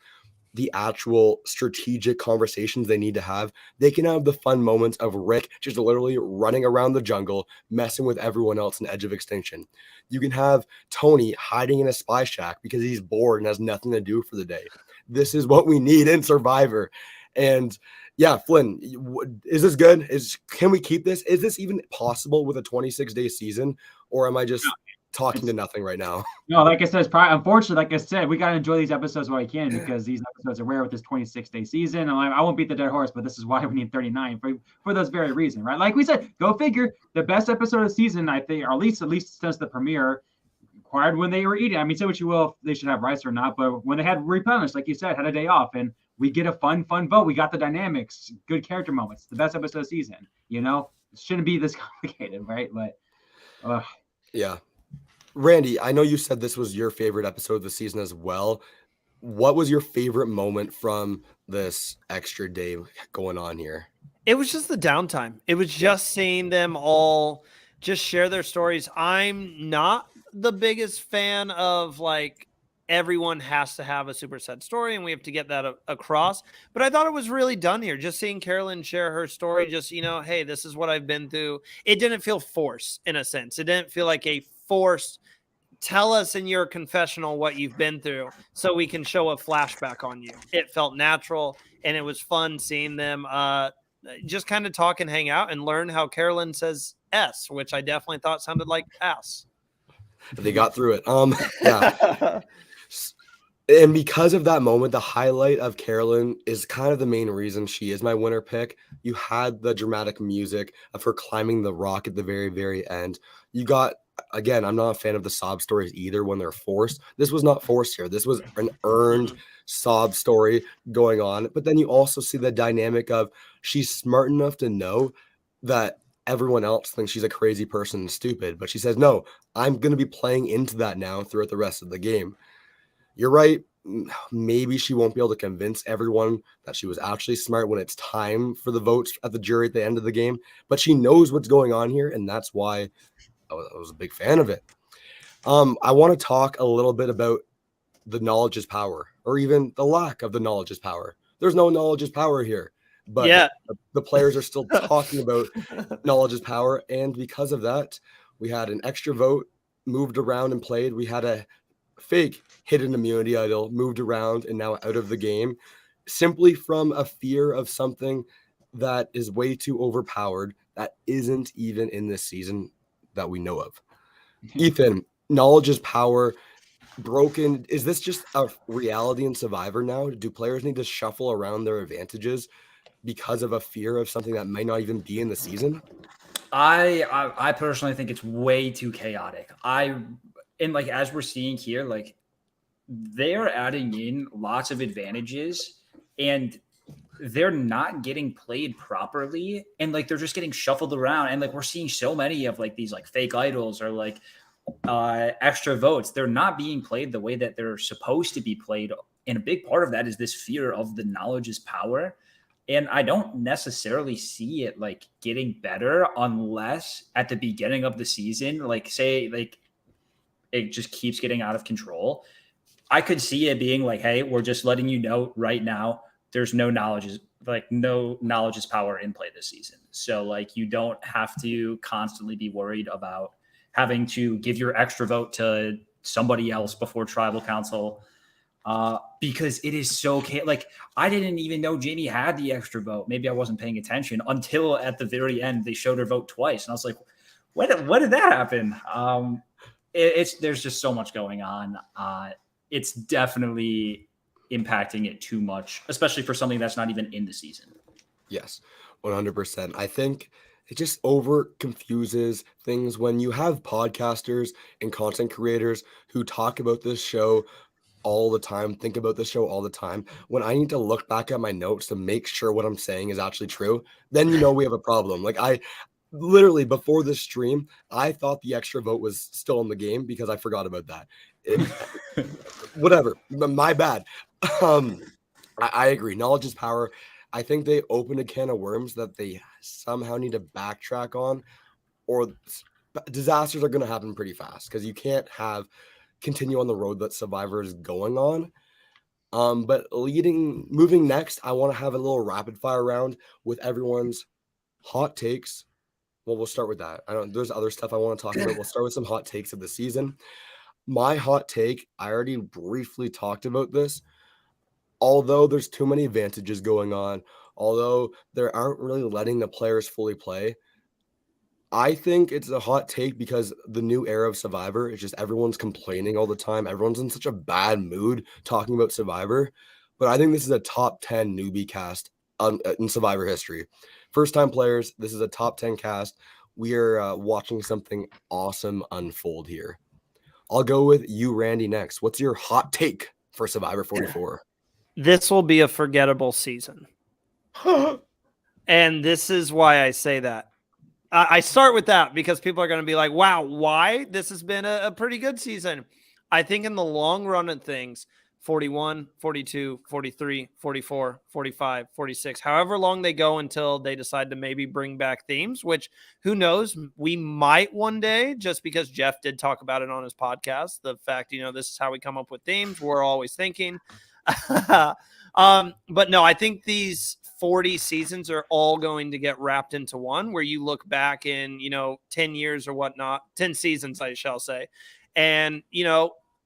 [SPEAKER 1] the actual strategic conversations they need to have. They can have the fun moments of Rick just literally running around the jungle, messing with everyone else in Edge of Extinction. You can have Tony hiding in a spy shack because he's bored and has nothing to do for the day. This is what we need in Survivor. And yeah, Flynn, is this good? Can we keep this? Is this even possible with a 26-day season, or am I just talking to nothing right now?
[SPEAKER 2] No, like I said, it's probably, unfortunately, like I said, we got to enjoy these episodes while we can, because these episodes are rare with this 26-day season. And I won't beat the dead horse, but this is why we need 39 for those very reasons, right? Like we said, go figure. The best episode of the season, I think, or at least since the premiere, required when they were eating. I mean, say what you will, if they should have rice or not, but when they had replenished, like you said, had a day off, and we get a fun vote. We got the dynamics, good character moments, the best episode of the season. It shouldn't be this complicated, right? But
[SPEAKER 1] yeah. Randy, I know you said this was your favorite episode of the season as well. What was your favorite moment from this extra day going on here?
[SPEAKER 4] It was just the downtime. It was just seeing them all just share their stories. I'm not the biggest fan of like everyone has to have a super sad story and we have to get that across. But I thought it was really done here. Just seeing Carolyn share her story, just, hey, this is what I've been through. It didn't feel forced in a sense. It didn't feel like a forced, tell us in your confessional what you've been through so we can show a flashback on you. It felt natural and it was fun seeing them just kind of talk and hang out and learn how Carolyn says S, which I definitely thought sounded like ass.
[SPEAKER 1] They got through it. Yeah. And because of that moment, the highlight of Carolyn is kind of the main reason she is my winner pick. You had the dramatic music of her climbing the rock at the very, very end. You got, again, I'm not a fan of the sob stories either when they're forced. This was not forced here. This was an earned sob story going on. But then you also see the dynamic of she's smart enough to know that everyone else thinks she's a crazy person and stupid. But she says, no, I'm going to be playing into that now throughout the rest of the game. You're right. Maybe she won't be able to convince everyone that she was actually smart when it's time for the votes at the jury at the end of the game, but she knows what's going on here, and that's why I was a big fan of it. I want to talk a little bit about the knowledge is power, or even the lack of the knowledge is power. There's no knowledge is power here, but
[SPEAKER 4] yeah,
[SPEAKER 1] the players are still talking about knowledge is power, and because of that, we had an extra vote moved around and played. We had a fake hidden immunity idol moved around and now out of the game simply from a fear of something that is way too overpowered that isn't even in this season that we know of. Ethan, knowledge is power broken. Is this just a reality in Survivor now? Do players need to shuffle around their advantages because of a fear of something that might not even be in the season?
[SPEAKER 3] I personally think it's way too chaotic. And like, as we're seeing here, like, they're adding in lots of advantages and they're not getting played properly. And like, they're just getting shuffled around. And like, we're seeing so many of like these like fake idols or like extra votes. They're not being played the way that they're supposed to be played. And a big part of that is this fear of the knowledge is power. And I don't necessarily see it like getting better unless at the beginning of the season, like say like it just keeps getting out of control. I could see it being like, hey, we're just letting you know right now, there's no knowledge is power in play this season. So like, you don't have to constantly be worried about having to give your extra vote to somebody else before tribal council. Because it is so like, I didn't even know Jamie had the extra vote. Maybe I wasn't paying attention until at the very end, they showed her vote twice. And I was like, when did that happen? There's just so much going on. It's definitely impacting it too much, especially for something that's not even in the season.
[SPEAKER 1] Yes, 100%. I think it just over confuses things when you have podcasters and content creators who talk about this show all the time, think about this show all the time. When I need to look back at my notes to make sure what I'm saying is actually true, then we have a problem. Like, I literally before this stream, I thought the extra vote was still in the game because I forgot about that. Whatever, my bad. I agree. Knowledge is power. I think they opened a can of worms that they somehow need to backtrack on, or disasters are going to happen pretty fast because you can't continue on the road that Survivor is going on. But moving next, I want to have a little rapid fire round with everyone's hot takes. Well, we'll start with that. There's other stuff I want to talk about. We'll start with some hot takes of the season. My hot take, I already briefly talked about this. Although there's too many advantages going on, although they aren't really letting the players fully play, I think it's a hot take because the new era of Survivor is just everyone's complaining all the time. Everyone's in such a bad mood talking about Survivor. But I think this is a top 10 newbie cast in Survivor history. First-time players, this is a top 10 cast. We are watching something awesome unfold here. I'll go with you, Randy, next. What's your hot take for Survivor 44?
[SPEAKER 4] This will be a forgettable season. And this is why I say that. I start with that because people are going to be like, wow, why? This has been a pretty good season. I think in the long run of things, 41, 42, 43, 44, 45, 46, however long they go until they decide to maybe bring back themes, which who knows, we might one day, just because Jeff did talk about it on his podcast. The fact, this is how we come up with themes. We're always thinking. But no, I think these 40 seasons are all going to get wrapped into one, where you look back in, 10 years or whatnot, 10 seasons, I shall say. And,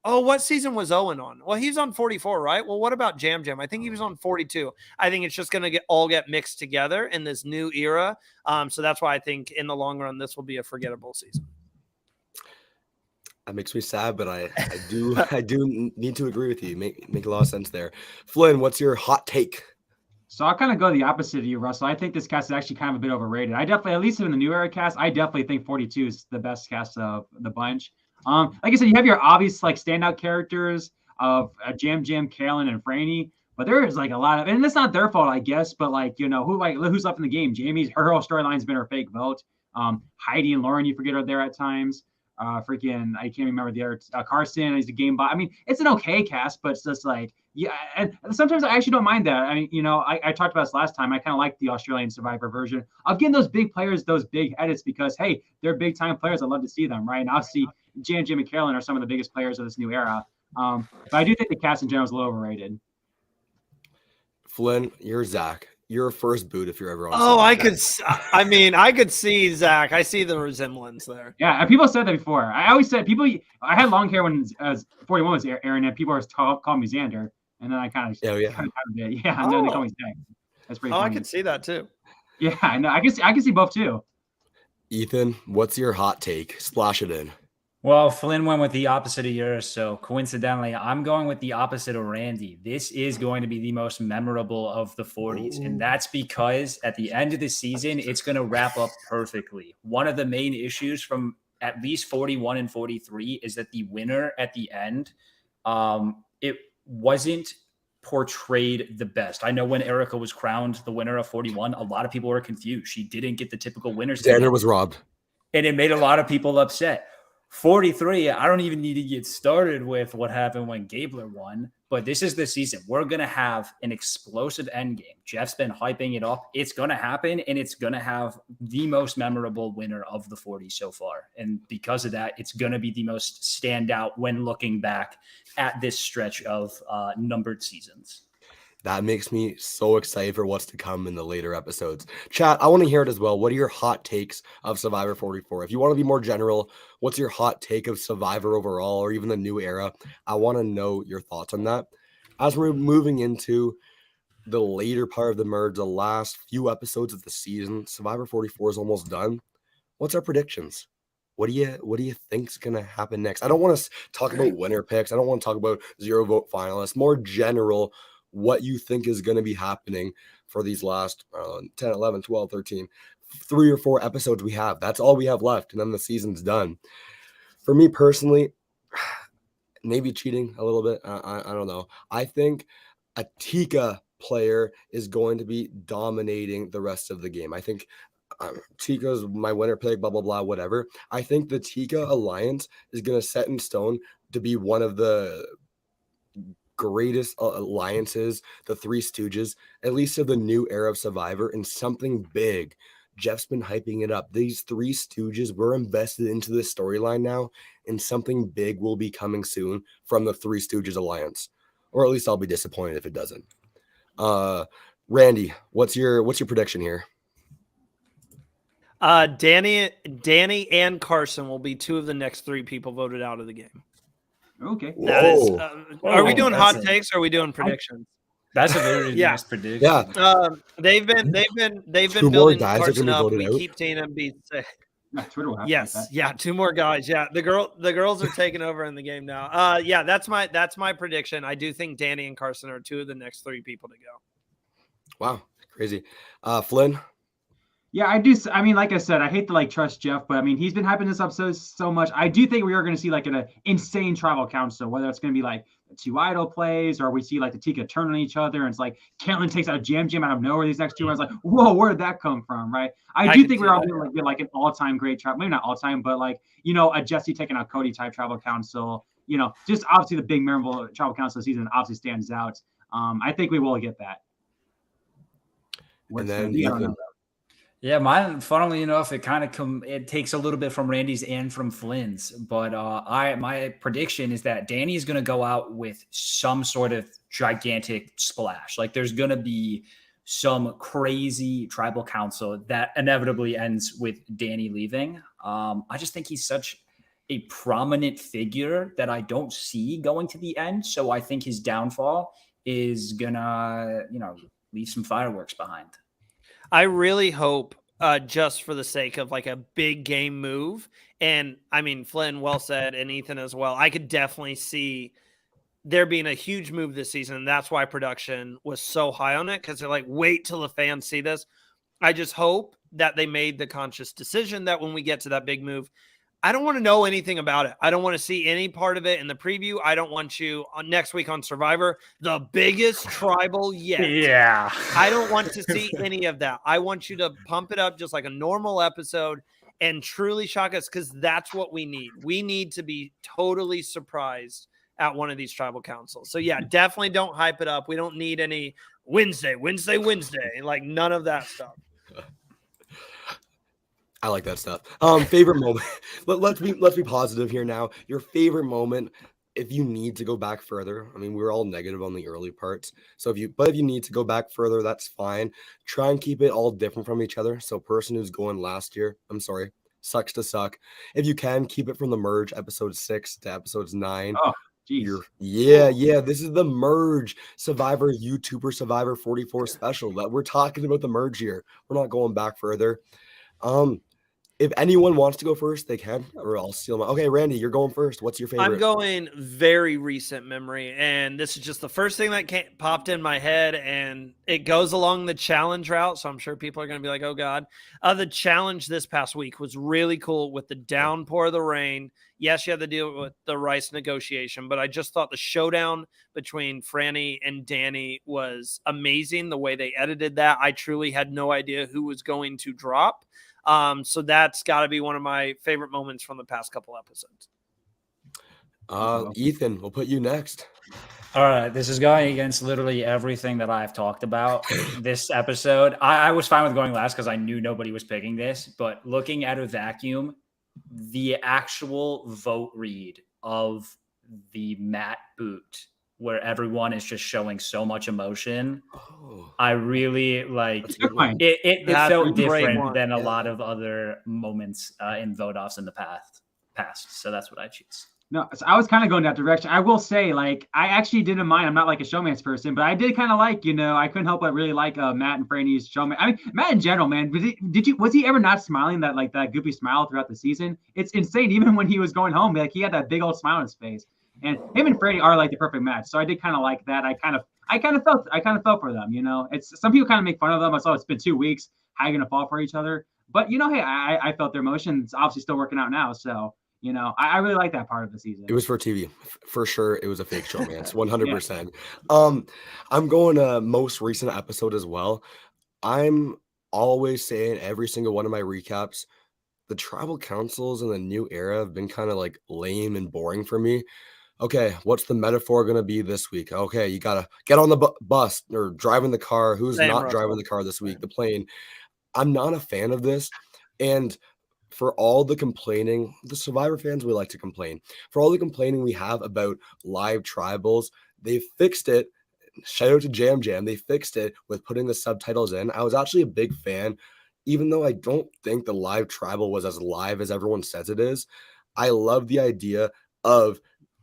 [SPEAKER 4] oh, what season was Owen on? Well, he's on 44, right? Well, what about Jam Jam? I think he was on 42. I think it's just going to all get mixed together in this new era. So that's why I think in the long run, this will be a forgettable season.
[SPEAKER 1] That makes me sad, but I do need to agree with you. Make a lot of sense there. Flynn, what's your hot take?
[SPEAKER 2] So I'll kind of go the opposite of you, Russell. I think this cast is actually kind of a bit overrated. I definitely, at least in the new era cast, I definitely think 42 is the best cast of the bunch. Like I said, you have your obvious standout characters of Jam Jam, Kalen, and Franny, but there is a lot of, and it's not their fault, I guess, but who's left in the game? Jamie's, her whole storyline's been her fake vote. Heidi and Lauren, you forget, are there at times. I can't remember the other. Carson is the game bot. I mean, it's an okay cast, but it's just yeah. And sometimes I actually don't mind that. I mean, I talked about this last time. I kind of like the Australian Survivor version of getting those big players, those big edits, because hey, they're big time players. I love to see them, right? And obviously, Jam Jim and Carolyn are some of the biggest players of this new era. But I do think the cast in general is a little overrated.
[SPEAKER 1] Flynn, you're Zach. You're a first boot if you're ever on.
[SPEAKER 4] Oh, I could see Zach. I see the resemblance there.
[SPEAKER 2] Yeah, and people said that before. I always said I had long hair when 41 was airing, and people always called me Xander, and then I kind of and then they call me Zach. That's pretty.
[SPEAKER 4] I
[SPEAKER 2] funny.
[SPEAKER 4] can see that too.
[SPEAKER 2] Yeah, I know. I can see both too.
[SPEAKER 1] Ethan, what's your hot take? Splash it in.
[SPEAKER 3] Well, Flynn went with the opposite of yours, so coincidentally, I'm going with the opposite of Randy. This is going to be the most memorable of the 40s, and that's because at the end of the season, it's going to wrap up perfectly. One of the main issues from at least 41 and 43 is that the winner at the end, it wasn't portrayed the best. I know when Erica was crowned the winner of 41, a lot of people were confused. She didn't get the typical winner's ticket.
[SPEAKER 1] Xander was robbed.
[SPEAKER 3] And it made a lot of people upset. 43, I don't even need to get started with what happened when Gabler won, but this is the season. We're going to have an explosive end game. Jeff's been hyping it up. It's going to happen, and it's going to have the most memorable winner of the 40 so far. And because of that, it's going to be the most standout when looking back at this stretch of numbered seasons.
[SPEAKER 1] That makes me so excited for what's to come in the later episodes. Chat, I want to hear it as well. What are your hot takes of Survivor 44? If you want to be more general, what's your hot take of Survivor overall or even the new era? I want to know your thoughts on that. As we're moving into the later part of the merge, the last few episodes of the season, Survivor 44 is almost done. What's our predictions? What do you think is going to happen next? I don't want to talk about winner picks. I don't want to talk about 0 vote finalists. More general, what you think is going to be happening for these last 10, 11, 12, 13, 3 or 4 episodes we have. That's all we have left, and then the season's done. For me personally, maybe cheating a little bit. I don't know. I think a Tika player is going to be dominating the rest of the game. I think Tika's my winner pick, blah, blah, blah, whatever. I think the Tika alliance is going to set in stone to be one of the greatest alliances, the Three Stooges, at least of the new era of Survivor, and something big. Jeff's been hyping it up. These Three Stooges, we're invested into this storyline now, and something big will be coming soon from the Three Stooges alliance, or at least I'll be disappointed if it doesn't. Randy, what's your prediction here?
[SPEAKER 4] Danny and Carson will be 2 of the next 3 people voted out of the game.
[SPEAKER 2] Okay.
[SPEAKER 4] That is. Are we doing hot takes? Or are we doing predictions?
[SPEAKER 3] That's a very nice prediction.
[SPEAKER 1] Yeah.
[SPEAKER 4] They've been
[SPEAKER 1] 2 more
[SPEAKER 4] building
[SPEAKER 1] guys are
[SPEAKER 4] Carson
[SPEAKER 1] going to
[SPEAKER 4] up.
[SPEAKER 1] be
[SPEAKER 4] We
[SPEAKER 1] voted out.
[SPEAKER 4] keep seeing them be.
[SPEAKER 2] Twitter will have
[SPEAKER 4] Yes. Yeah. 2 more guys. Yeah. The girls are taking over in the game now. Yeah. That's my prediction. I do think Danny and Carson are 2 of the next 3 people to go.
[SPEAKER 1] Wow, crazy. Flynn.
[SPEAKER 2] Yeah, I do. I mean, like I said, I hate to trust Jeff, but I mean, he's been hyping this up so much. I do think we are going to see an insane tribal council, whether it's going to be 2 idol plays or we see the Tika turn on each other. And it's Caitlyn takes out Jam Jam out of nowhere these next 2 rounds. Whoa, where did that come from? Right. I do think we're all going to get an all-time great tribal, maybe not all time, but a Jesse taking out Cody type tribal council. just obviously the big memorable tribal council season obviously stands out. I think we will get that.
[SPEAKER 1] And then
[SPEAKER 2] I don't know.
[SPEAKER 3] Yeah, mine. Funnily enough, it takes a little bit from Randy's and from Flynn's, but my prediction is that Danny is going to go out with some sort of gigantic splash. Like there's going to be some crazy tribal council that inevitably ends with Danny leaving. I just think he's such a prominent figure that I don't see going to the end. So I think his downfall is gonna, leave some fireworks behind.
[SPEAKER 4] I really hope, just for the sake of like a big game move, and I mean, Flynn, well said, and Ethan as well, I could definitely see there being a huge move this season. And that's why production was so high on it, because they're like, wait till the fans see this. I just hope that they made the conscious decision that when we get to that big move, I don't want to know anything about it. I don't want to see any part of it in the preview. I don't want you on next week on Survivor, the biggest tribal yet.
[SPEAKER 3] Yeah.
[SPEAKER 4] I don't want to see any of that. I want you to pump it up just like a normal episode and truly shock us, because that's what we need. We need to be totally surprised at one of these tribal councils. So yeah, definitely don't hype it up. We don't need any Wednesday, like none of that stuff.
[SPEAKER 1] I like that stuff. Favorite moment. Let's be positive here now. Your favorite moment, if you need to go back further. I mean, we were all negative on the early parts. So if you need to go back further, that's fine. Try and keep it all different from each other. So person who's going last year, I'm sorry, sucks to suck. If you can, keep it from the merge, episode 6 to episodes 9.
[SPEAKER 2] Oh, geez.
[SPEAKER 1] Yeah. This is the merge Survivor YouTuber Survivor 44 special. That we're talking about the merge here. We're not going back further. If anyone wants to go first, they can, or I'll steal my. Okay, Randy, you're going first. What's your favorite?
[SPEAKER 4] I'm going very recent memory, and this is just the first thing that popped in my head, and it goes along the challenge route, so I'm sure people are going to be like, oh, God. The challenge this past week was really cool with the downpour of the rain. Yes, you had to deal with the rice negotiation, but I just thought the showdown between Franny and Danny was amazing, the way they edited that. I truly had no idea who was going to drop. So that's got to be one of my favorite moments from the past couple episodes.
[SPEAKER 1] Ethan, we'll put you next.
[SPEAKER 3] All right, this is going against literally everything that I've talked about this episode. I was fine with going last because I knew nobody was picking this, but looking at a vacuum, the actual vote read of the Matt boot, where everyone is just showing so much emotion. I really like it. It felt different than a lot of other moments in vote offs in the past. So that's what I choose.
[SPEAKER 2] No, so I was kind of going that direction. I will say, like, I actually didn't mind. I'm not like a showman's person, but I did kind of like, I couldn't help but really like Matt and Franny's showman. I mean, Matt in general, man. Was he ever not smiling that goofy smile throughout the season? It's insane. Even when he was going home, like he had that big old smile on his face. And him and Franny are like the perfect match. So I did kind of like that. I kind of felt for them, It's some people kind of make fun of them. I saw it's been 2 weeks. How are you gonna fall for each other? But hey, I felt their emotion. It's obviously still working out now. So I really like that part of the season.
[SPEAKER 1] It was for TV, for sure. It was a fake show, man. It's 100%. Yeah. I'm going most recent episode as well. I'm always saying every single one of my recaps, the tribal councils in the new era have been kind of like lame and boring for me. Okay, what's the metaphor going to be this week? Okay, you got to get on the bus or driving the car. Who's not driving the car this week? The plane. I'm not a fan of this. And for all the complaining, the Survivor fans, we like to complain. For all the complaining we have about live tribals, they fixed it. Shout out to Jam Jam. They fixed it with putting the subtitles in. I was actually a big fan, even though I don't think the live tribal was as live as everyone says it is. I love the idea of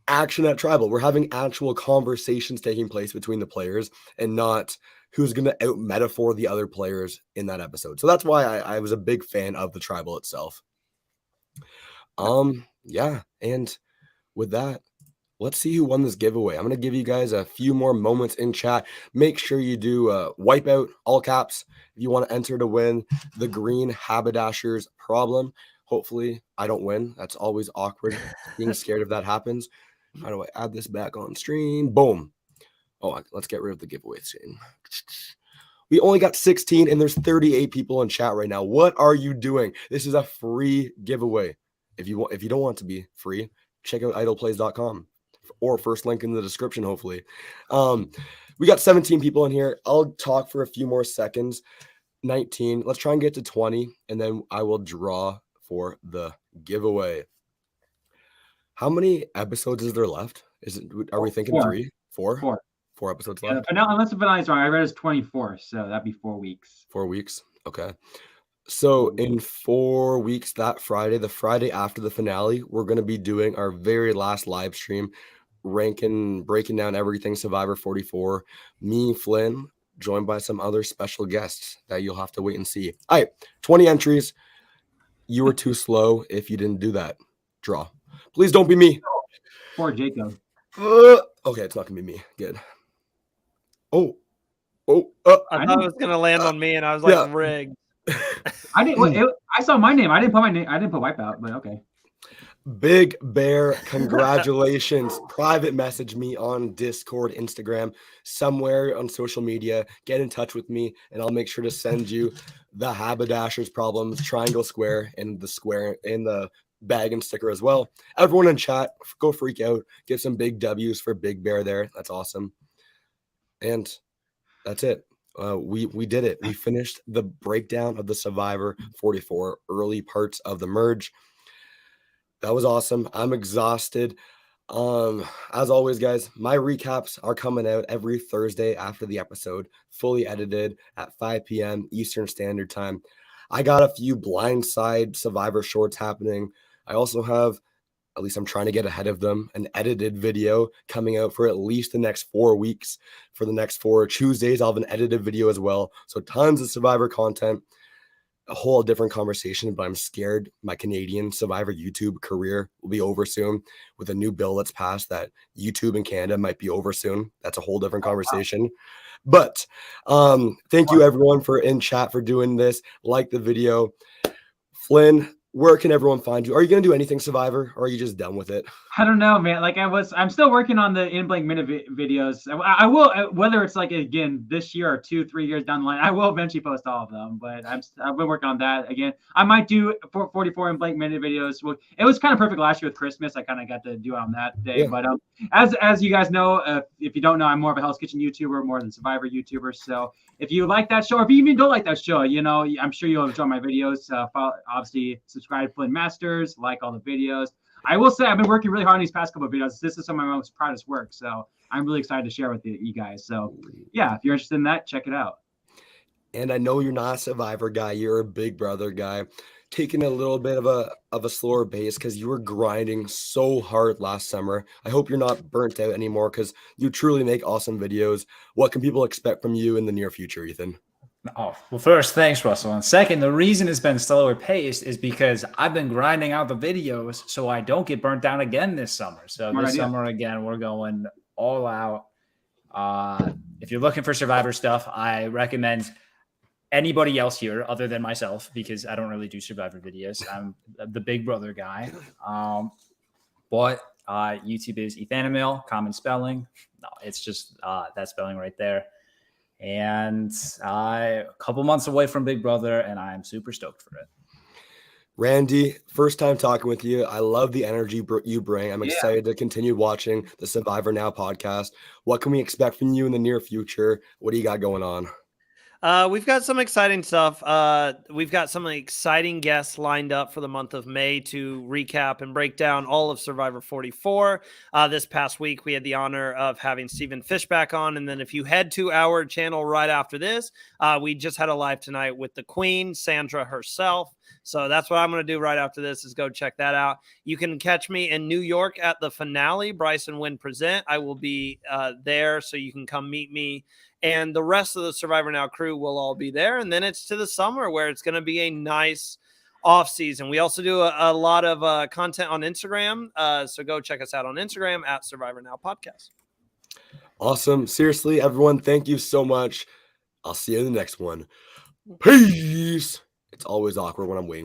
[SPEAKER 1] action at tribal. We're having actual conversations taking place between the players and not who's going to out metaphor the other players in that episode. So that's why I was a big fan of the tribal itself. Yeah. And with that, let's see who won this giveaway. I'm going to give you guys a few more moments in chat. Make sure you do wipe out all caps if you want to enter to win the green haberdashers problem. Hopefully I don't win. That's always awkward. Being scared if that happens. How do I add this back on stream? Boom. Oh, let's get rid of the giveaway screen. We only got 16 and there's 38 people in chat right now. What are you doing? This is a free giveaway. If you don't want to be free, check out idleplays.com. or first link in the description, hopefully. We got 17 people in here. I'll talk for a few more seconds. 19. Let's try and get to 20, and then I will draw for the giveaway. How many episodes is there left? Are we thinking 3? 4? 4 episodes left?
[SPEAKER 2] No, unless the finale's wrong. I read it's 24, so that'd be 4 weeks.
[SPEAKER 1] 4 weeks. Okay. So in 4 weeks, that Friday, the Friday after the finale, we're going to be doing our very last live stream, breaking down everything Survivor 44. Me, Flynn, joined by some other special guests that you'll have to wait and see. All right, 20 entries. You were too slow if you didn't do that. Draw. Please don't be me.
[SPEAKER 2] Poor Jacob.
[SPEAKER 1] Okay, it's not going to be me. Good. I
[SPEAKER 4] thought it was gonna land on me, and I was like, rigged.
[SPEAKER 2] I didn't. I saw my name. I didn't put my name. I didn't put Wipeout, but okay.
[SPEAKER 1] Big Bear, congratulations. Private message me on Discord, Instagram, somewhere on social media. Get in touch with me, and I'll make sure to send you the Haberdasher's Problems triangle square and the square in the bag and sticker as well. Everyone in chat, go freak out. Give some big W's for Big Bear there. That's awesome. And that's it. We did it. We finished the breakdown of the Survivor 44 early parts of the merge. That was awesome. I'm exhausted. As always, guys, my recaps are coming out every Thursday after the episode, fully edited at 5 p.m. Eastern Standard Time. I got a few blindside Survivor shorts happening. I also have, at least I'm trying to get ahead of them, an edited video coming out for at least the next 4 weeks. For the next 4 Tuesdays, I'll have an edited video as well. So tons of Survivor content, a whole different conversation, but I'm scared my Canadian Survivor YouTube career will be over soon with a new bill that's passed that YouTube in Canada might be over soon. That's a whole different conversation. But thank you everyone for in chat for doing this. Like the video. Flynn, where can everyone find you? Are you going to do anything Survivor, or are you just done with it?
[SPEAKER 2] I don't know, man. Like I'm still working on the in blank minute videos. I will, whether it's like again this year or 2-3 years down the line, I will eventually post all of them. But I've been working on that again. I might do 44 in blank minute videos. Well, it was kind of perfect last year with Christmas. I kind of got to do it on that day. Yeah. But as you guys know, if you don't know, I'm more of a Hell's Kitchen YouTuber, more than Survivor YouTuber. So if you like that show, or if you even don't like that show, you know, I'm sure you'll enjoy my videos. Obviously, subscribe to Flynn Masters, like all the videos. I will say I've been working really hard on these past couple of videos. This is some of my most proudest work, so I'm really excited to share with you guys. So yeah, if you're interested in that, check it out.
[SPEAKER 1] And I know you're not a Survivor guy, you're a Big Brother guy, taking a little bit of a slower pace because you were grinding so hard last summer. I hope you're not burnt out anymore because you truly make awesome videos. What can people expect from you in the near future, Ethan?
[SPEAKER 3] Oh, well, first, thanks, Russell. And second, the reason it's been slower paced is because I've been grinding out the videos so I don't get burnt down again this summer. So this summer, again, we're going all out. If you're looking for Survivor stuff, I recommend anybody else here other than myself because I don't really do Survivor videos. I'm the Big Brother guy. But YouTube is Ethanamil, common spelling. No, it's just that spelling right there. And a couple months away from Big Brother, and I'm super stoked for it.
[SPEAKER 1] Randy, first time talking with you. I love the energy you bring. I'm excited to continue watching the Survivor Now podcast. What can we expect from you in the near future? What do you got going on?
[SPEAKER 4] We've got some exciting stuff. We've got some exciting guests lined up for the month of May to recap and break down all of Survivor 44. This past week, we had the honor of having Stephen Fishback on. And then if you head to our channel right after this, we just had a live tonight with the Queen, Sandra herself. So that's what I'm going to do right after this is go check that out. You can catch me in New York at the finale, Bryce and Wynn present. I will be there, so you can come meet me. And the rest of the Survivor Now crew will all be there. And then it's to the summer where it's going to be a nice off season. We also do a lot of content on Instagram. So go check us out on Instagram at Survivor Now Podcast.
[SPEAKER 1] Awesome. Seriously, everyone, thank you so much. I'll see you in the next one. Peace. It's always awkward when I'm waiting